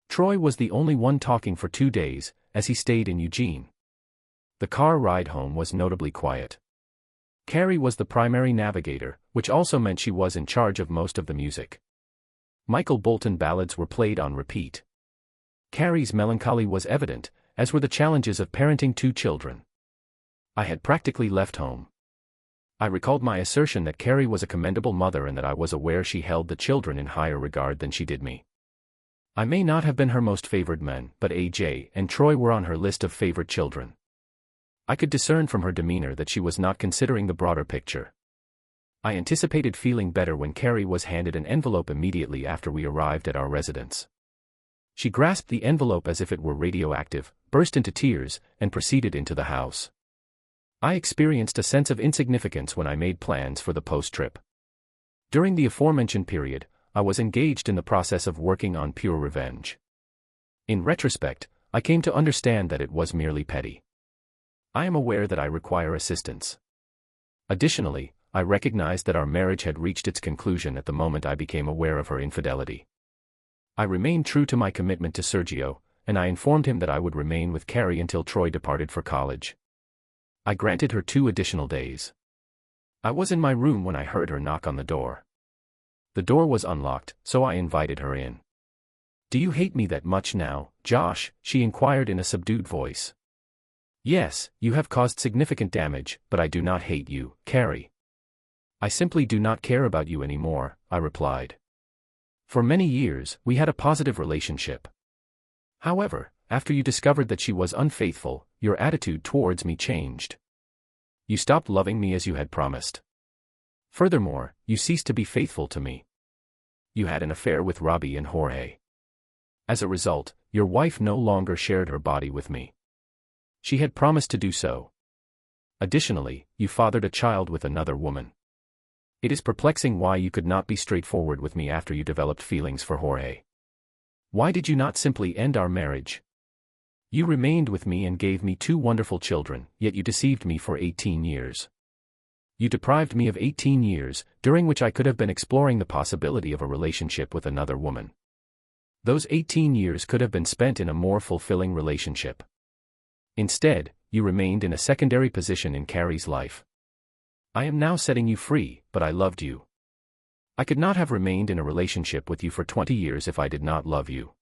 Speaker 1: Troy was the only one talking for 2 days, as he stayed in Eugene. The car ride home was notably quiet. Carrie was the primary navigator, which also meant she was in charge of most of the music. Michael Bolton ballads were played on repeat. Carrie's melancholy was evident, as were the challenges of parenting 2 children. I had practically left home. I recalled my assertion that Carrie was a commendable mother and that I was aware she held the children in higher regard than she did me. I may not have been her most favored men, but AJ and Troy were on her list of favored children. I could discern from her demeanor that she was not considering the broader picture. I anticipated feeling better when Carrie was handed an envelope immediately after we arrived at our residence. She grasped the envelope as if it were radioactive, burst into tears, and proceeded into the house. I experienced a sense of insignificance when I made plans for the post-trip. During the aforementioned period, I was engaged in the process of working on pure revenge. In retrospect, I came to understand that it was merely petty. I am aware that I require assistance. Additionally, I recognized that our marriage had reached its conclusion at the moment I became aware of her infidelity. I remained true to my commitment to Sergio, and I informed him that I would remain with Carrie until Troy departed for college. I granted her 2 additional days. I was in my room when I heard her knock on the door. The door was unlocked, so I invited her in. "Do you hate me that much now, Josh?" she inquired in a subdued voice. "Yes, you have caused significant damage, but I do not hate you, Carrie. I simply do not care about you anymore," I replied. "For many years, we had a positive relationship. However, after you discovered that she was unfaithful, your attitude towards me changed. You stopped loving me as you had promised. Furthermore, you ceased to be faithful to me. You had an affair with Robbie and Jorge. As a result, your wife no longer shared her body with me. She had promised to do so. Additionally, you fathered a child with another woman. It is perplexing why you could not be straightforward with me after you developed feelings for Jorge. Why did you not simply end our marriage? You remained with me and gave me 2 wonderful children, yet you deceived me for 18 years. You deprived me of 18 years, during which I could have been exploring the possibility of a relationship with another woman. Those 18 years could have been spent in a more fulfilling relationship. Instead, you remained in a secondary position in Carrie's life. I am now setting you free, but I loved you. I could not have remained in a relationship with you for 20 years if I did not love you.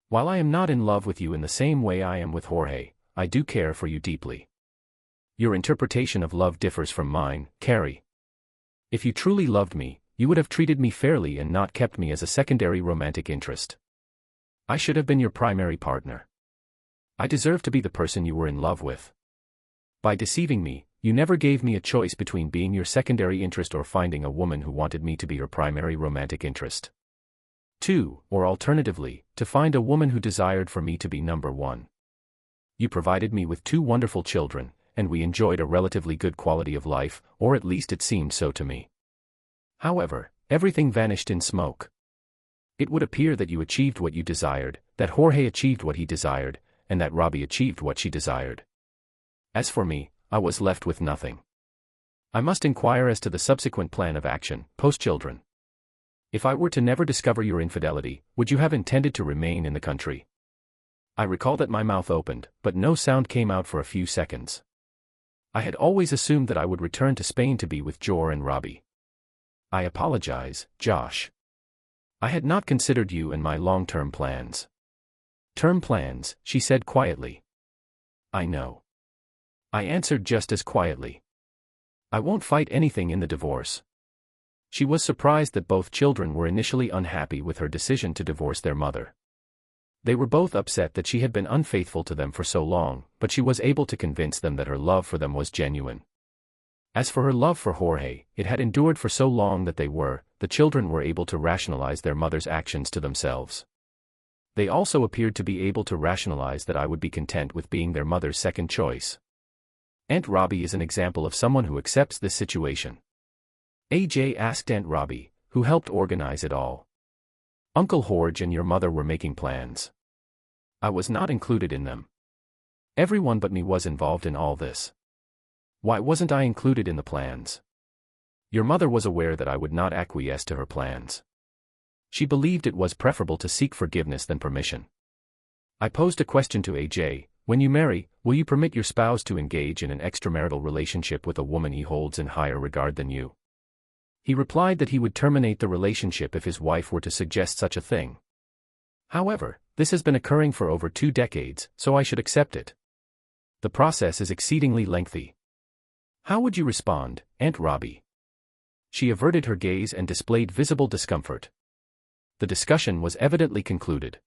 Speaker 1: While I am not in love with you in the same way I am with Jorge, I do care for you deeply. Your interpretation of love differs from mine, Carrie. If you truly loved me, you would have treated me fairly and not kept me as a secondary romantic interest. I should have been your primary partner. I deserve to be the person you were in love with. By deceiving me, you never gave me a choice between being your secondary interest or finding a woman who wanted me to be your primary romantic interest. 2, or alternatively, to find a woman who desired for me to be number 1. You provided me with 2 wonderful children, and we enjoyed a relatively good quality of life, or at least it seemed so to me. However, everything vanished in smoke. It would appear that you achieved what you desired, that Jorge achieved what he desired, and that Robbie achieved what she desired. As for me, I was left with nothing. I must inquire as to the subsequent plan of action, post-children. If I were to never discover your infidelity, would you have intended to remain in the country? I recall that my mouth opened, but no sound came out for a few seconds. I had always assumed that I would return to Spain to be with Jor and Robbie. I apologize, Josh. I had not considered you and my long-term plans. Term plans, she said quietly. I know. I answered just as quietly. I won't fight anything in the divorce. She was surprised that both children were initially unhappy with her decision to divorce their mother. They were both upset that she had been unfaithful to them for so long, but she was able to convince them that her love for them was genuine. As for her love for Jorge, it had endured for so long that the children were able to rationalize their mother's actions to themselves. They also appeared to be able to rationalize that I would be content with being their mother's second choice. Aunt Robbie is an example of someone who accepts this situation. AJ asked Aunt Robbie, who helped organize it all. Uncle Jorge and your mother were making plans. I was not included in them. Everyone but me was involved in all this. Why wasn't I included in the plans? Your mother was aware that I would not acquiesce to her plans. She believed it was preferable to seek forgiveness than permission. I posed a question to AJ, when you marry, will you permit your spouse to engage in an extramarital relationship with a woman he holds in higher regard than you? He replied that he would terminate the relationship if his wife were to suggest such a thing. However, this has been occurring for over 2 decades, so I should accept it. The process is exceedingly lengthy. How would you respond, Aunt Robbie? She averted her gaze and displayed visible discomfort. The discussion was evidently concluded.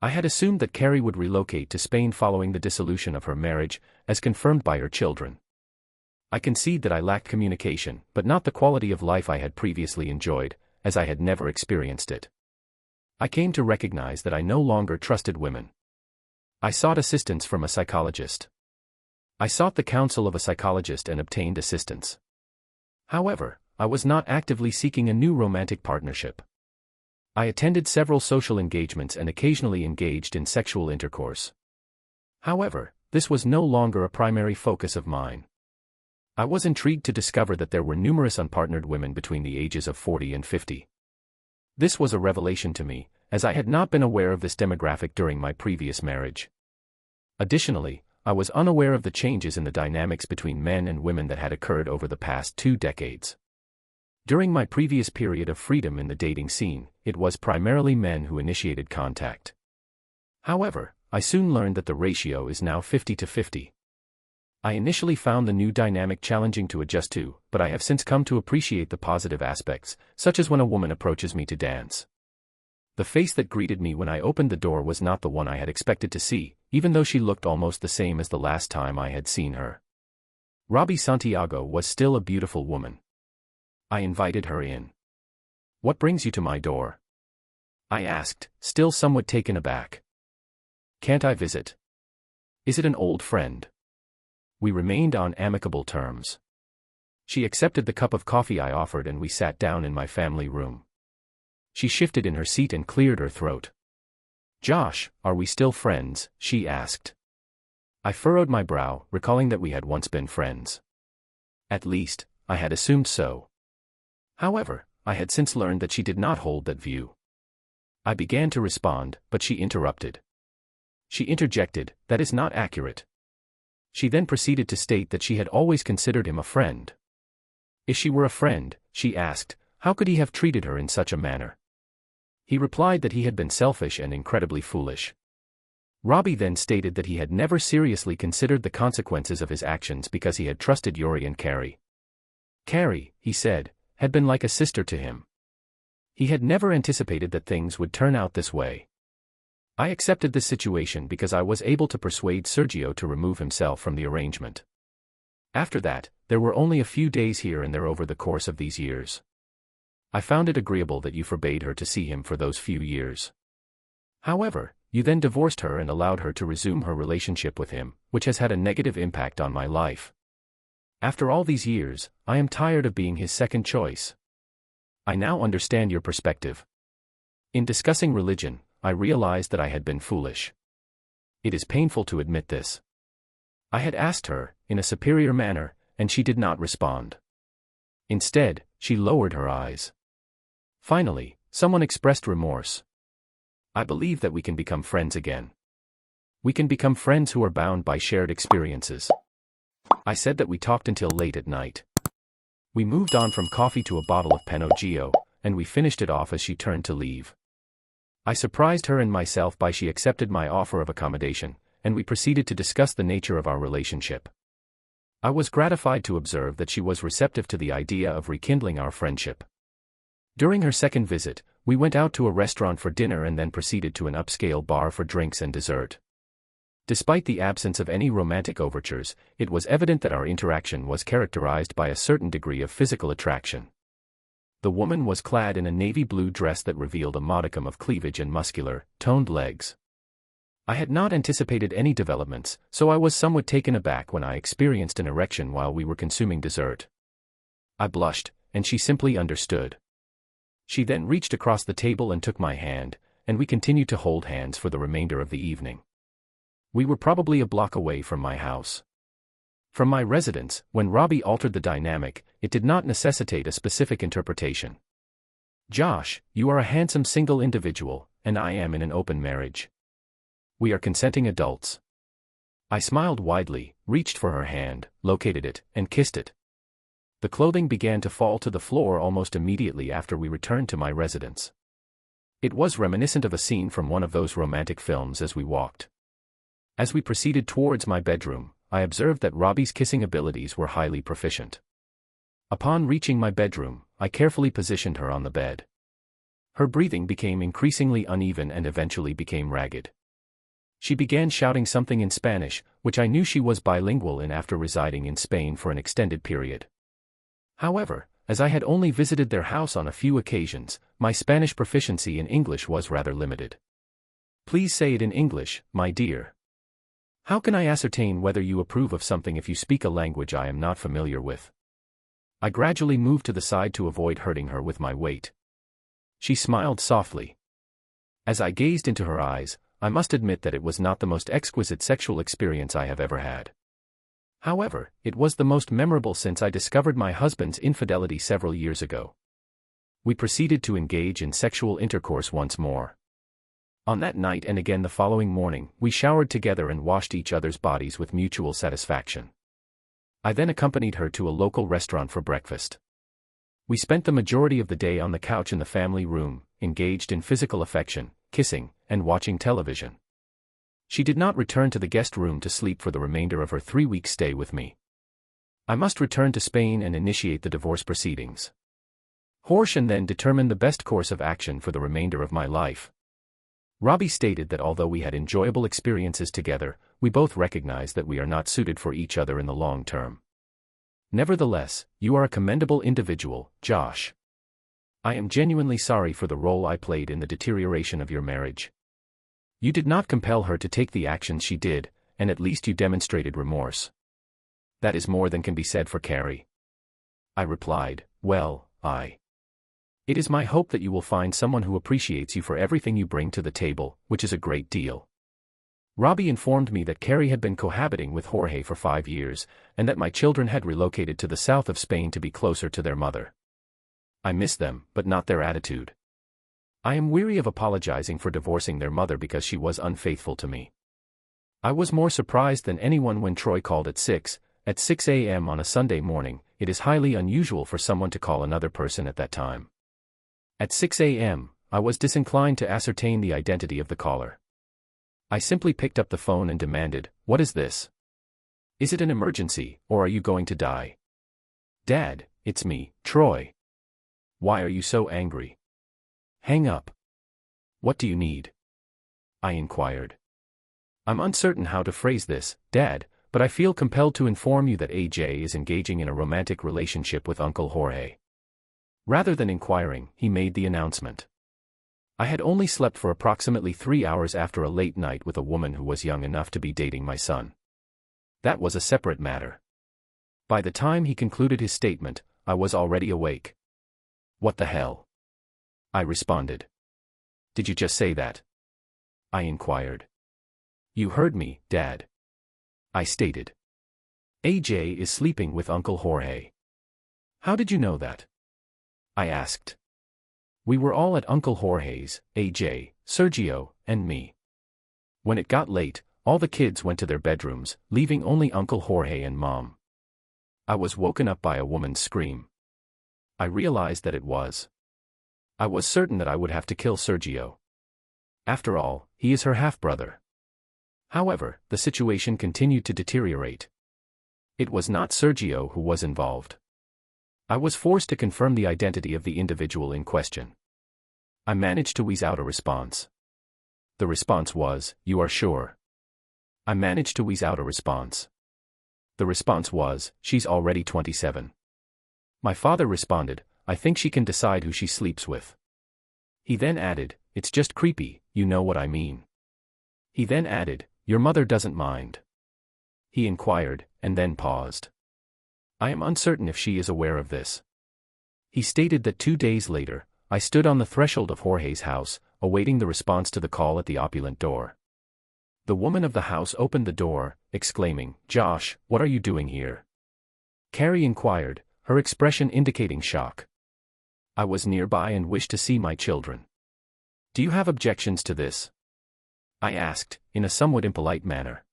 Speaker 1: I had assumed that Carrie would relocate to Spain following the dissolution of her marriage, as confirmed by her children. I concede that I lacked communication, but not the quality of life I had previously enjoyed, as I had never experienced it. I came to recognize that I no longer trusted women. I sought assistance from a psychologist. I sought the counsel of a psychologist and obtained assistance. However, I was not actively seeking a new romantic partnership. I attended several social engagements and occasionally engaged in sexual intercourse. However, this was no longer a primary focus of mine. I was intrigued to discover that there were numerous unpartnered women between the ages of 40 and 50. This was a revelation to me, as I had not been aware of this demographic during my previous marriage. Additionally, I was unaware of the changes in the dynamics between men and women that had occurred over the past 2 decades. During my previous period of freedom in the dating scene, it was primarily men who initiated contact. However, I soon learned that the ratio is now 50-50. I initially found the new dynamic challenging to adjust to, but I have since come to appreciate the positive aspects, such as when a woman approaches me to dance. The face that greeted me when I opened the door was not the one I had expected to see, even though she looked almost the same as the last time I had seen her. Robbie Santiago was still a beautiful woman. I invited her in. "What brings you to my door?" I asked, still somewhat taken aback. "Can't I visit? Is it an old friend?" We remained on amicable terms. She accepted the cup of coffee I offered and we sat down in my family room. She shifted in her seat and cleared her throat. "Josh, are we still friends?" she asked. I furrowed my brow, recalling that we had once been friends. At least, I had assumed so. However, I had since learned that she did not hold that view. I began to respond, but she interrupted. She interjected, "That is not accurate." She then proceeded to state that she had always considered him a friend. If she were a friend, she asked, how could he have treated her in such a manner? He replied that he had been selfish and incredibly foolish. Robbie then stated that he had never seriously considered the consequences of his actions because he had trusted Yuri and Carrie. Carrie, he said, had been like a sister to him. He had never anticipated that things would turn out this way. I accepted this situation because I was able to persuade Sergio to remove himself from the arrangement. After that, there were only a few days here and there over the course of these years. I found it agreeable that you forbade her to see him for those few years. However, you then divorced her and allowed her to resume her relationship with him, which has had a negative impact on my life. After all these years, I am tired of being his second choice. I now understand your perspective. In discussing religion, I realized that I had been foolish. It is painful to admit this. I had asked her, in a superior manner, and she did not respond. Instead, she lowered her eyes. Finally, someone expressed remorse. I believe that we can become friends again. We can become friends who are bound by shared experiences. I said that we talked until late at night. We moved on from coffee to a bottle of Pinot Gio, and we finished it off as she turned to leave. I surprised her and myself by she accepted my offer of accommodation, and we proceeded to discuss the nature of our relationship. I was gratified to observe that she was receptive to the idea of rekindling our friendship. During her second visit, we went out to a restaurant for dinner and then proceeded to an upscale bar for drinks and dessert. Despite the absence of any romantic overtures, it was evident that our interaction was characterized by a certain degree of physical attraction. The woman was clad in a navy blue dress that revealed a modicum of cleavage and muscular, toned legs. I had not anticipated any developments, so I was somewhat taken aback when I experienced an erection while we were consuming dessert. I blushed, and she simply understood. She then reached across the table and took my hand, and we continued to hold hands for the remainder of the evening. We were probably a block away from my house. From my residence, when Robbie altered the dynamic, it did not necessitate a specific interpretation. "Josh, you are a handsome single individual, and I am in an open marriage. We are consenting adults." I smiled widely, reached for her hand, located it, and kissed it. The clothing began to fall to the floor almost immediately after we returned to my residence. It was reminiscent of a scene from one of those romantic films as we walked. As we proceeded towards my bedroom, I observed that Robbie's kissing abilities were highly proficient. Upon reaching my bedroom, I carefully positioned her on the bed. Her breathing became increasingly uneven and eventually became ragged. She began shouting something in Spanish, which I knew she was bilingual in after residing in Spain for an extended period. However, as I had only visited their house on a few occasions, my Spanish proficiency in English was rather limited. Please say it in English, my dear. How can I ascertain whether you approve of something if you speak a language I am not familiar with? I gradually moved to the side to avoid hurting her with my weight. She smiled softly. As I gazed into her eyes, I must admit that it was not the most exquisite sexual experience I have ever had. However, it was the most memorable since I discovered my husband's infidelity several years ago. We proceeded to engage in sexual intercourse once more. On that night and again the following morning, we showered together and washed each other's bodies with mutual satisfaction. I then accompanied her to a local restaurant for breakfast. We spent the majority of the day on the couch in the family room, engaged in physical affection, kissing, and watching television. She did not return to the guest room to sleep for the remainder of her 3-week stay with me. I must return to Spain and initiate the divorce proceedings. Horsh and then determine the best course of action for the remainder of my life. Robbie stated that although we had enjoyable experiences together, we both recognized that we are not suited for each other in the long term. Nevertheless, you are a commendable individual, Josh. I am genuinely sorry for the role I played in the deterioration of your marriage. You did not compel her to take the actions she did, and at least you demonstrated remorse. That is more than can be said for Carrie. I replied, well, It is my hope that you will find someone who appreciates you for everything you bring to the table, which is a great deal. Robbie informed me that Carrie had been cohabiting with Jorge for 5 years, and that my children had relocated to the south of Spain to be closer to their mother. I miss them, but not their attitude. I am weary of apologizing for divorcing their mother because she was unfaithful to me. I was more surprised than anyone when Troy called at 6 a.m. on a Sunday morning. It is highly unusual for someone to call another person at that time. At 6 a.m., I was disinclined to ascertain the identity of the caller. I simply picked up the phone and demanded, "What is this? Is it an emergency, or are you going to die?" "Dad, it's me, Troy. Why are you so angry?" "Hang up." "What do you need?" I inquired. "I'm uncertain how to phrase this, Dad, but I feel compelled to inform you that AJ is engaging in a romantic relationship with Uncle Jorge." Rather than inquiring, he made the announcement. I had only slept for approximately 3 hours after a late night with a woman who was young enough to be dating my son. That was a separate matter. By the time he concluded his statement, I was already awake. "What the hell?" I responded. "Did you just say that?" I inquired. "You heard me, Dad," I stated. "AJ is sleeping with Uncle Jorge." "How did you know that?" I asked. "We were all at Uncle Jorge's, AJ, Sergio, and me. When it got late, all the kids went to their bedrooms, leaving only Uncle Jorge and Mom. I was woken up by a woman's scream. I realized that it was. I was certain that I would have to kill Sergio. After all, he is her half-brother. However, the situation continued to deteriorate. It was not Sergio who was involved. I was forced to confirm the identity of the individual in question. I managed to wheeze out a response. The response was, "You are sure?" I managed to wheeze out a response. The response was, "She's already 27. My father responded, "I think she can decide who she sleeps with." He then added, "It's just creepy, you know what I mean." He then added, "Your mother doesn't mind." He inquired, and then paused. "I am uncertain if she is aware of this." He stated that 2 days later, I stood on the threshold of Jorge's house, awaiting the response to the call at the opulent door. The woman of the house opened the door, exclaiming, "Josh, what are you doing here?" Carrie inquired, her expression indicating shock. I was nearby and wished to see my children. "Do you have objections to this?" I asked, in a somewhat impolite manner.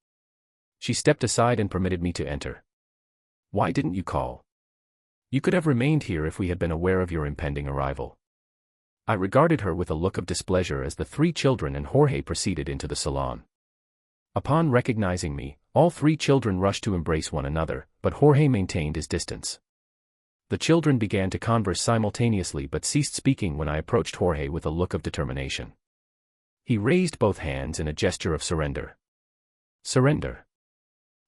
Speaker 1: She stepped aside and permitted me to enter. "Why didn't you call? You could have remained here if we had been aware of your impending arrival." I regarded her with a look of displeasure as the 3 children and Jorge proceeded into the salon. Upon recognizing me, all 3 children rushed to embrace one another, but Jorge maintained his distance. The children began to converse simultaneously but ceased speaking when I approached Jorge with a look of determination. He raised both hands in a gesture of surrender. Surrender.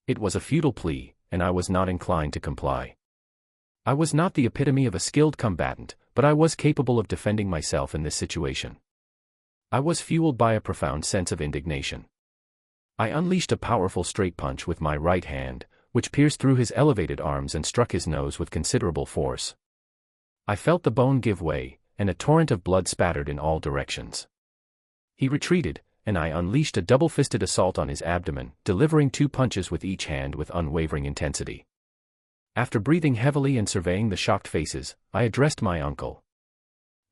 Speaker 1: It was a futile plea, and I was not inclined to comply. I was not the epitome of a skilled combatant, but I was capable of defending myself in this situation. I was fueled by a profound sense of indignation. I unleashed a powerful straight punch with my right hand, which pierced through his elevated arms and struck his nose with considerable force. I felt the bone give way, and a torrent of blood spattered in all directions. He retreated, and I unleashed a double-fisted assault on his abdomen, delivering 2 punches with each hand with unwavering intensity. After breathing heavily and surveying the shocked faces, I addressed my uncle.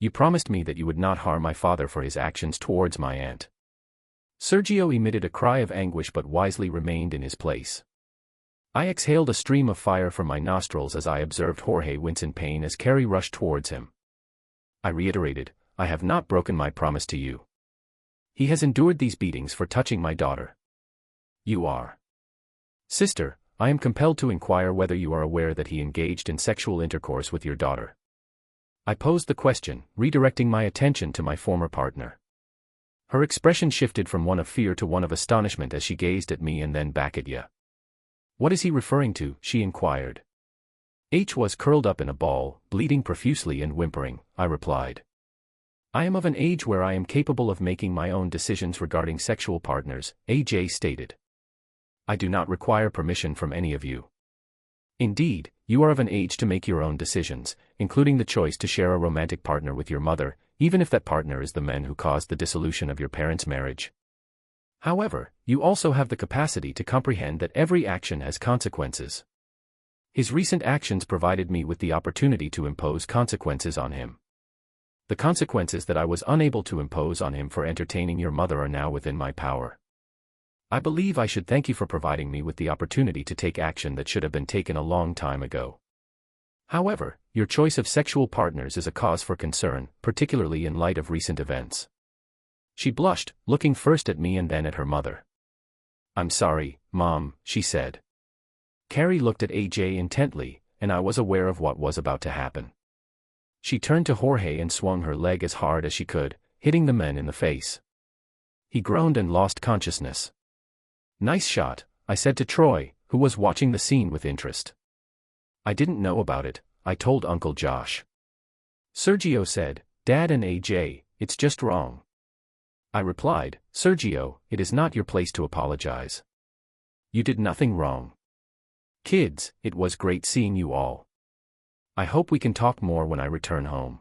Speaker 1: "You promised me that you would not harm my father for his actions towards my aunt." Sergio emitted a cry of anguish but wisely remained in his place. I exhaled a stream of fire from my nostrils as I observed Jorge wince in pain as Carrie rushed towards him. I reiterated, "I have not broken my promise to you. He has endured these beatings for touching my daughter." "You are." "Sister, I am compelled to inquire whether you are aware that he engaged in sexual intercourse with your daughter." I posed the question, redirecting my attention to my former partner. Her expression shifted from one of fear to one of astonishment as she gazed at me and then back at you. "What is he referring to?" she inquired. H was curled up in a ball, bleeding profusely and whimpering, I replied. "I am of an age where I am capable of making my own decisions regarding sexual partners," AJ stated. "I do not require permission from any of you. Indeed, you are of an age to make your own decisions, including the choice to share a romantic partner with your mother, even if that partner is the man who caused the dissolution of your parents' marriage. However, you also have the capacity to comprehend that every action has consequences. His recent actions provided me with the opportunity to impose consequences on him. The consequences that I was unable to impose on him for entertaining your mother are now within my power. I believe I should thank you for providing me with the opportunity to take action that should have been taken a long time ago. However, your choice of sexual partners is a cause for concern, particularly in light of recent events." She blushed, looking first at me and then at her mother. "I'm sorry, Mom," she said. Carrie looked at AJ intently, and I was aware of what was about to happen. She turned to Jorge and swung her leg as hard as she could, hitting the man in the face. He groaned and lost consciousness. "Nice shot," I said to Troy, who was watching the scene with interest. "I didn't know about it," I told Uncle Josh. Sergio said, "Dad and AJ, it's just wrong." I replied, "Sergio, it is not your place to apologize. You did nothing wrong. Kids, it was great seeing you all. I hope we can talk more when I return home.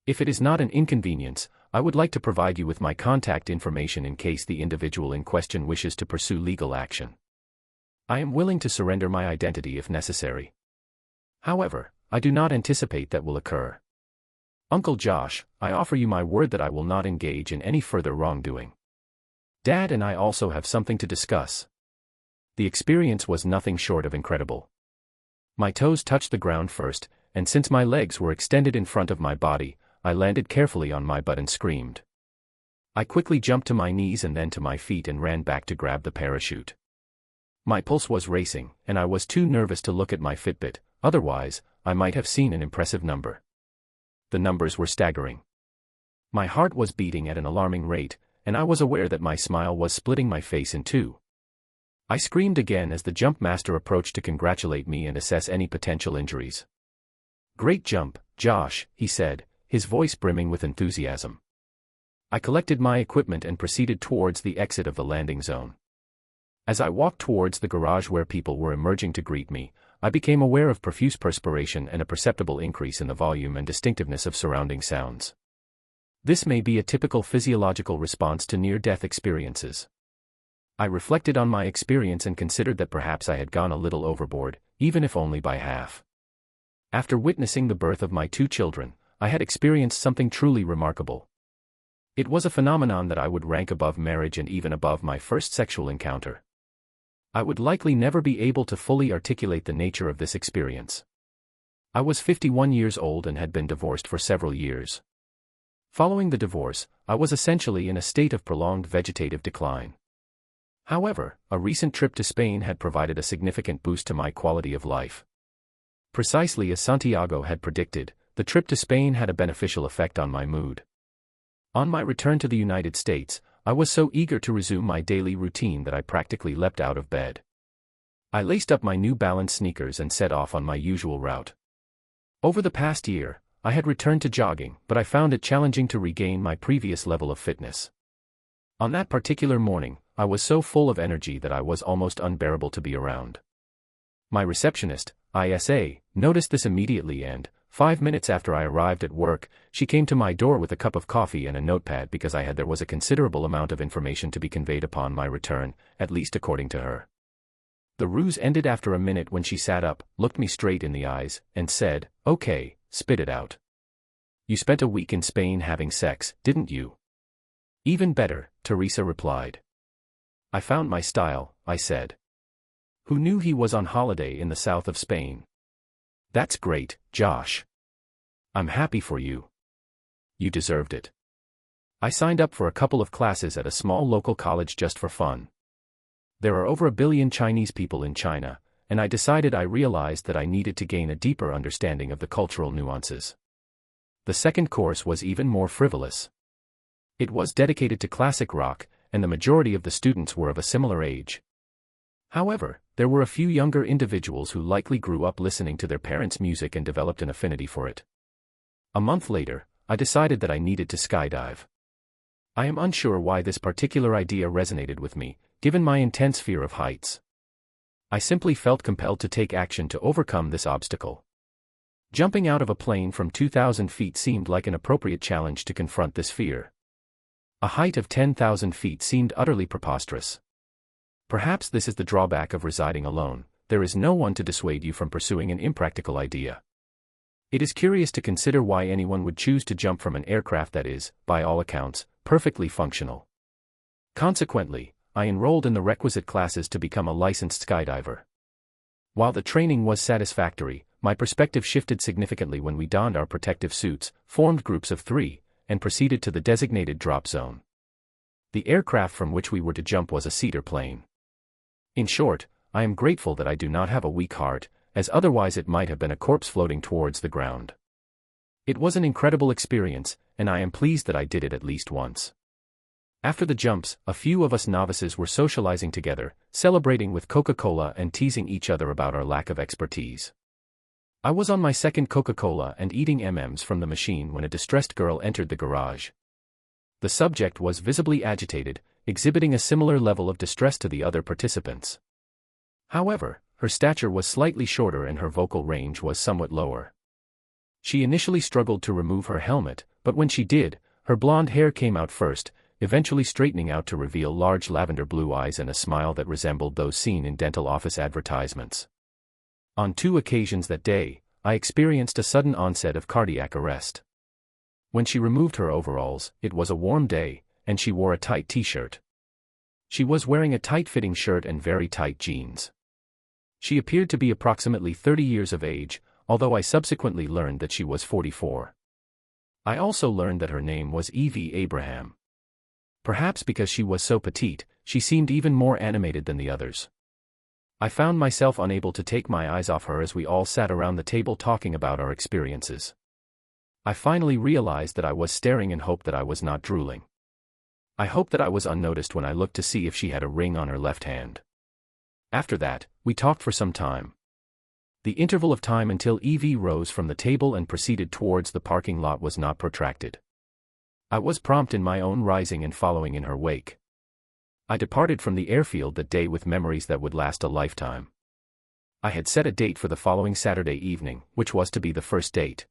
Speaker 1: If it is not an inconvenience, I would like to provide you with my contact information in case the individual in question wishes to pursue legal action. I am willing to surrender my identity if necessary. However, I do not anticipate that will occur. Uncle Josh, I offer you my word that I will not engage in any further wrongdoing. Dad and I also have something to discuss." The experience was nothing short of incredible. My toes touched the ground first, and since my legs were extended in front of my body, I landed carefully on my butt and screamed. I quickly jumped to my knees and then to my feet and ran back to grab the parachute. My pulse was racing, and I was too nervous to look at my Fitbit, otherwise, I might have seen an impressive number. The numbers were staggering. My heart was beating at an alarming rate, and I was aware that my smile was splitting my face in two. I screamed again as the jump master approached to congratulate me and assess any potential injuries. "Great jump, Josh," he said, his voice brimming with enthusiasm. I collected my equipment and proceeded towards the exit of the landing zone. As I walked towards the garage where people were emerging to greet me, I became aware of profuse perspiration and a perceptible increase in the volume and distinctiveness of surrounding sounds. This may be a typical physiological response to near-death experiences. I reflected on my experience and considered that perhaps I had gone a little overboard, even if only by half. After witnessing the birth of my 2 children, I had experienced something truly remarkable. It was a phenomenon that I would rank above marriage and even above my first sexual encounter. I would likely never be able to fully articulate the nature of this experience. I was 51 years old and had been divorced for several years. Following the divorce, I was essentially in a state of prolonged vegetative decline. However, a recent trip to Spain had provided a significant boost to my quality of life. Precisely as Santiago had predicted, the trip to Spain had a beneficial effect on my mood. On my return to the United States, I was so eager to resume my daily routine that I practically leapt out of bed. I laced up my New Balance sneakers and set off on my usual route. Over the past year, I had returned to jogging, but I found it challenging to regain my previous level of fitness. On that particular morning, I was so full of energy that I was almost unbearable to be around. My receptionist, ISA, noticed this immediately and, 5 minutes after I arrived at work, she came to my door with a cup of coffee and a notepad because there was a considerable amount of information to be conveyed upon my return, at least according to her. The ruse ended after a minute when she sat up, looked me straight in the eyes, and said, "Okay, spit it out. You spent a week in Spain having sex, didn't you?" "Even better," Teresa replied. "I found my style," I said. "Who knew he was on holiday in the south of Spain?" "That's great, Josh. I'm happy for you. You deserved it." I signed up for a couple of classes at a small local college just for fun. There are over 1 billion Chinese people in China, and I decided I realized that I needed to gain a deeper understanding of the cultural nuances. The second course was even more frivolous. It was dedicated to classic rock, and the majority of the students were of a similar age. However, there were a few younger individuals who likely grew up listening to their parents' music and developed an affinity for it. A month later, I decided that I needed to skydive. I am unsure why this particular idea resonated with me, given my intense fear of heights. I simply felt compelled to take action to overcome this obstacle. Jumping out of a plane from 2,000 feet seemed like an appropriate challenge to confront this fear. A height of 10,000 feet seemed utterly preposterous. Perhaps this is the drawback of residing alone: there is no one to dissuade you from pursuing an impractical idea. It is curious to consider why anyone would choose to jump from an aircraft that is, by all accounts, perfectly functional. Consequently, I enrolled in the requisite classes to become a licensed skydiver. While the training was satisfactory, my perspective shifted significantly when we donned our protective suits, formed groups of 3, and proceeded to the designated drop zone. The aircraft from which we were to jump was a cedar plane. In short, I am grateful that I do not have a weak heart, as otherwise it might have been a corpse floating towards the ground. It was an incredible experience, and I am pleased that I did it at least once. After the jumps, a few of us novices were socializing together, celebrating with Coca-Cola and teasing each other about our lack of expertise. I was on my second Coca-Cola and eating M&Ms from the machine when a distressed girl entered the garage. The subject was visibly agitated, exhibiting a similar level of distress to the other participants. However, her stature was slightly shorter and her vocal range was somewhat lower. She initially struggled to remove her helmet, but when she did, her blonde hair came out first, eventually straightening out to reveal large lavender blue eyes and a smile that resembled those seen in dental office advertisements. On 2 occasions that day, I experienced a sudden onset of cardiac arrest. When she removed her overalls, it was a warm day, and she wore a tight t-shirt. She was wearing a tight-fitting shirt and very tight jeans. She appeared to be approximately 30 years of age, although I subsequently learned that she was 44. I also learned that her name was Evie Abraham. Perhaps because she was so petite, she seemed even more animated than the others. I found myself unable to take my eyes off her as we all sat around the table talking about our experiences. I finally realized that I was staring and hoped that I was not drooling. I hoped that I was unnoticed when I looked to see if she had a ring on her left hand. After that, we talked for some time. The interval of time until Evie rose from the table and proceeded towards the parking lot was not protracted. I was prompt in my own rising and following in her wake. I departed from the airfield that day with memories that would last a lifetime. I had set a date for the following Saturday evening, which was to be the first date.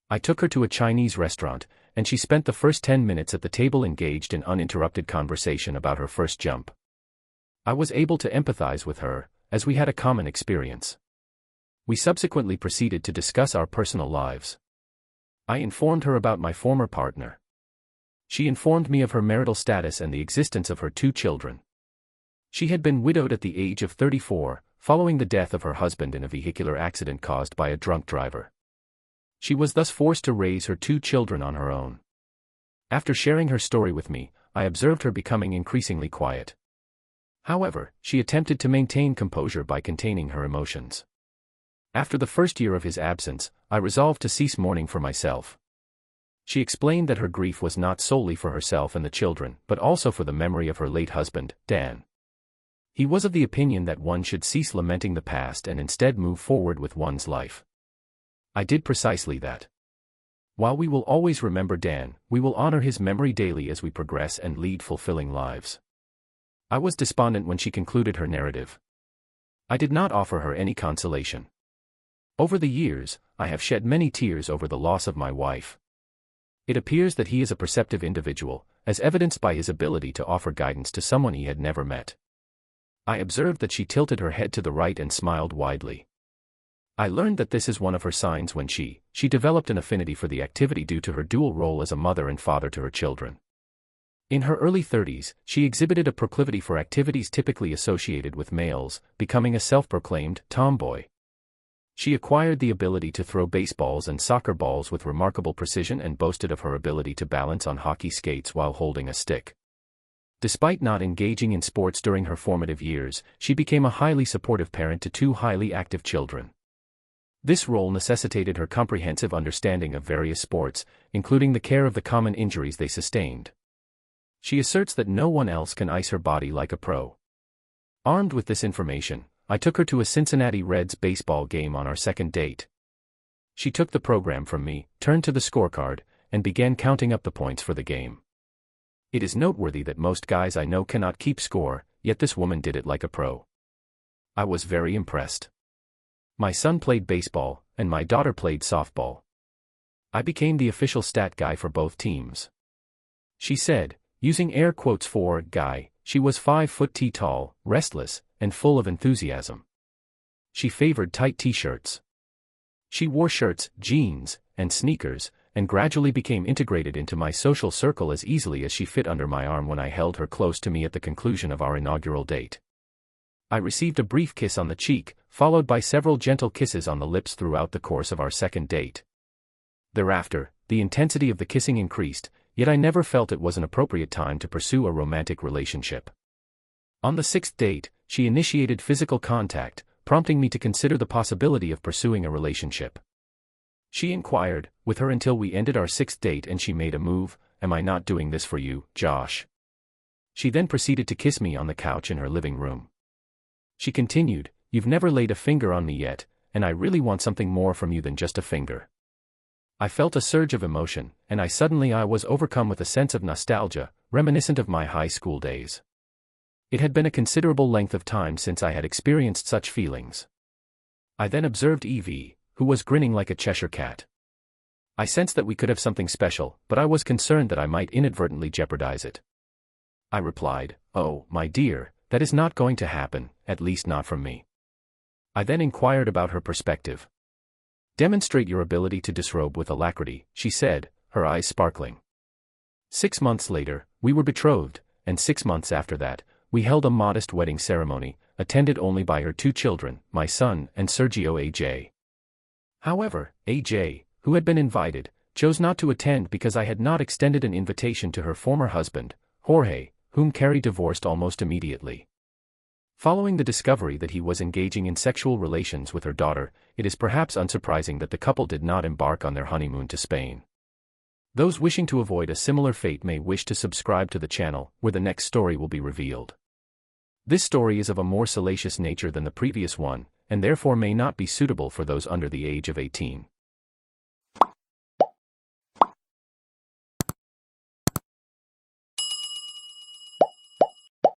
Speaker 1: I took her to a Chinese restaurant, and she spent the first 10 minutes at the table engaged in uninterrupted conversation about her first jump. I was able to empathize with her, as we had a common experience. We subsequently proceeded to discuss our personal lives. I informed her about my former partner. She informed me of her marital status and the existence of her 2 children. She had been widowed at the age of 34, following the death of her husband in a vehicular accident caused by a drunk driver. She was thus forced to raise her 2 children on her own. After sharing her story with me, I observed her becoming increasingly quiet. However, she attempted to maintain composure by containing her emotions. After the first year of his absence, I resolved to cease mourning for myself. She explained that her grief was not solely for herself and the children, but also for the memory of her late husband, Dan. He was of the opinion that one should cease lamenting the past and instead move forward with one's life. I did precisely that. While we will always remember Dan, we will honor his memory daily as we progress and lead fulfilling lives. I was despondent when she concluded her narrative. I did not offer her any consolation. Over the years, I have shed many tears over the loss of my wife. It appears that he is a perceptive individual, as evidenced by his ability to offer guidance to someone he had never met. I observed that she tilted her head to the right and smiled widely. I learned that this is one of her signs when she developed an affinity for the activity due to her dual role as a mother and father to her children. In her early 30s, she exhibited a proclivity for activities typically associated with males, becoming a self-proclaimed tomboy. She acquired the ability to throw baseballs and soccer balls with remarkable precision and boasted of her ability to balance on hockey skates while holding a stick. Despite not engaging in sports during her formative years, she became a highly supportive parent to two highly active children. This role necessitated her comprehensive understanding of various sports, including the care of the common injuries they sustained. She asserts that no one else can ice her body like a pro. Armed with this information, I took her to a Cincinnati Reds baseball game on our second date. She took the program from me, turned to the scorecard, and began counting up the points for the game. It is noteworthy that most guys I know cannot keep score, yet this woman did it like a pro. I was very impressed. My son played baseball, and my daughter played softball. I became the official stat guy for both teams. She said, using air quotes for guy, she was 5 foot tall, restless, and full of enthusiasm. She favored tight t-shirts. She wore shirts, jeans, and sneakers, and gradually became integrated into my social circle as easily as she fit under my arm when I held her close to me at the conclusion of our inaugural date. I received a brief kiss on the cheek, followed by several gentle kisses on the lips throughout the course of our second date. Thereafter, the intensity of the kissing increased, yet I never felt it was an appropriate time to pursue a romantic relationship. On the 6th date, she initiated physical contact, prompting me to consider the possibility of pursuing a relationship. She inquired, with her until we ended our 6th date and she made a move, "Am I not doing this for you, Josh?" She then proceeded to kiss me on the couch in her living room. She continued, "You've never laid a finger on me yet, and I really want something more from you than just a finger." I felt a surge of emotion, and I was overcome with a sense of nostalgia, reminiscent of my high school days. It had been a considerable length of time since I had experienced such feelings. I then observed Evie, who was grinning like a Cheshire cat. I sensed that we could have something special, but I was concerned that I might inadvertently jeopardize it. I replied, "Oh, my dear, that is not going to happen, at least not from me." I then inquired about her perspective. "Demonstrate your ability to disrobe with alacrity," she said, her eyes sparkling. 6 months later, we were betrothed, and 6 months after that, we held a modest wedding ceremony, attended only by her 2 children, my son and Sergio AJ. However, AJ, who had been invited, chose not to attend because I had not extended an invitation to her former husband, Jorge, whom Carrie divorced almost immediately. Following the discovery that he was engaging in sexual relations with her daughter, it is perhaps unsurprising that the couple did not embark on their honeymoon to Spain. Those wishing to avoid a similar fate may wish to subscribe to the channel, where the next story will be revealed. This story is of a more salacious nature than the previous one, and therefore may not be suitable for those under the age of 18.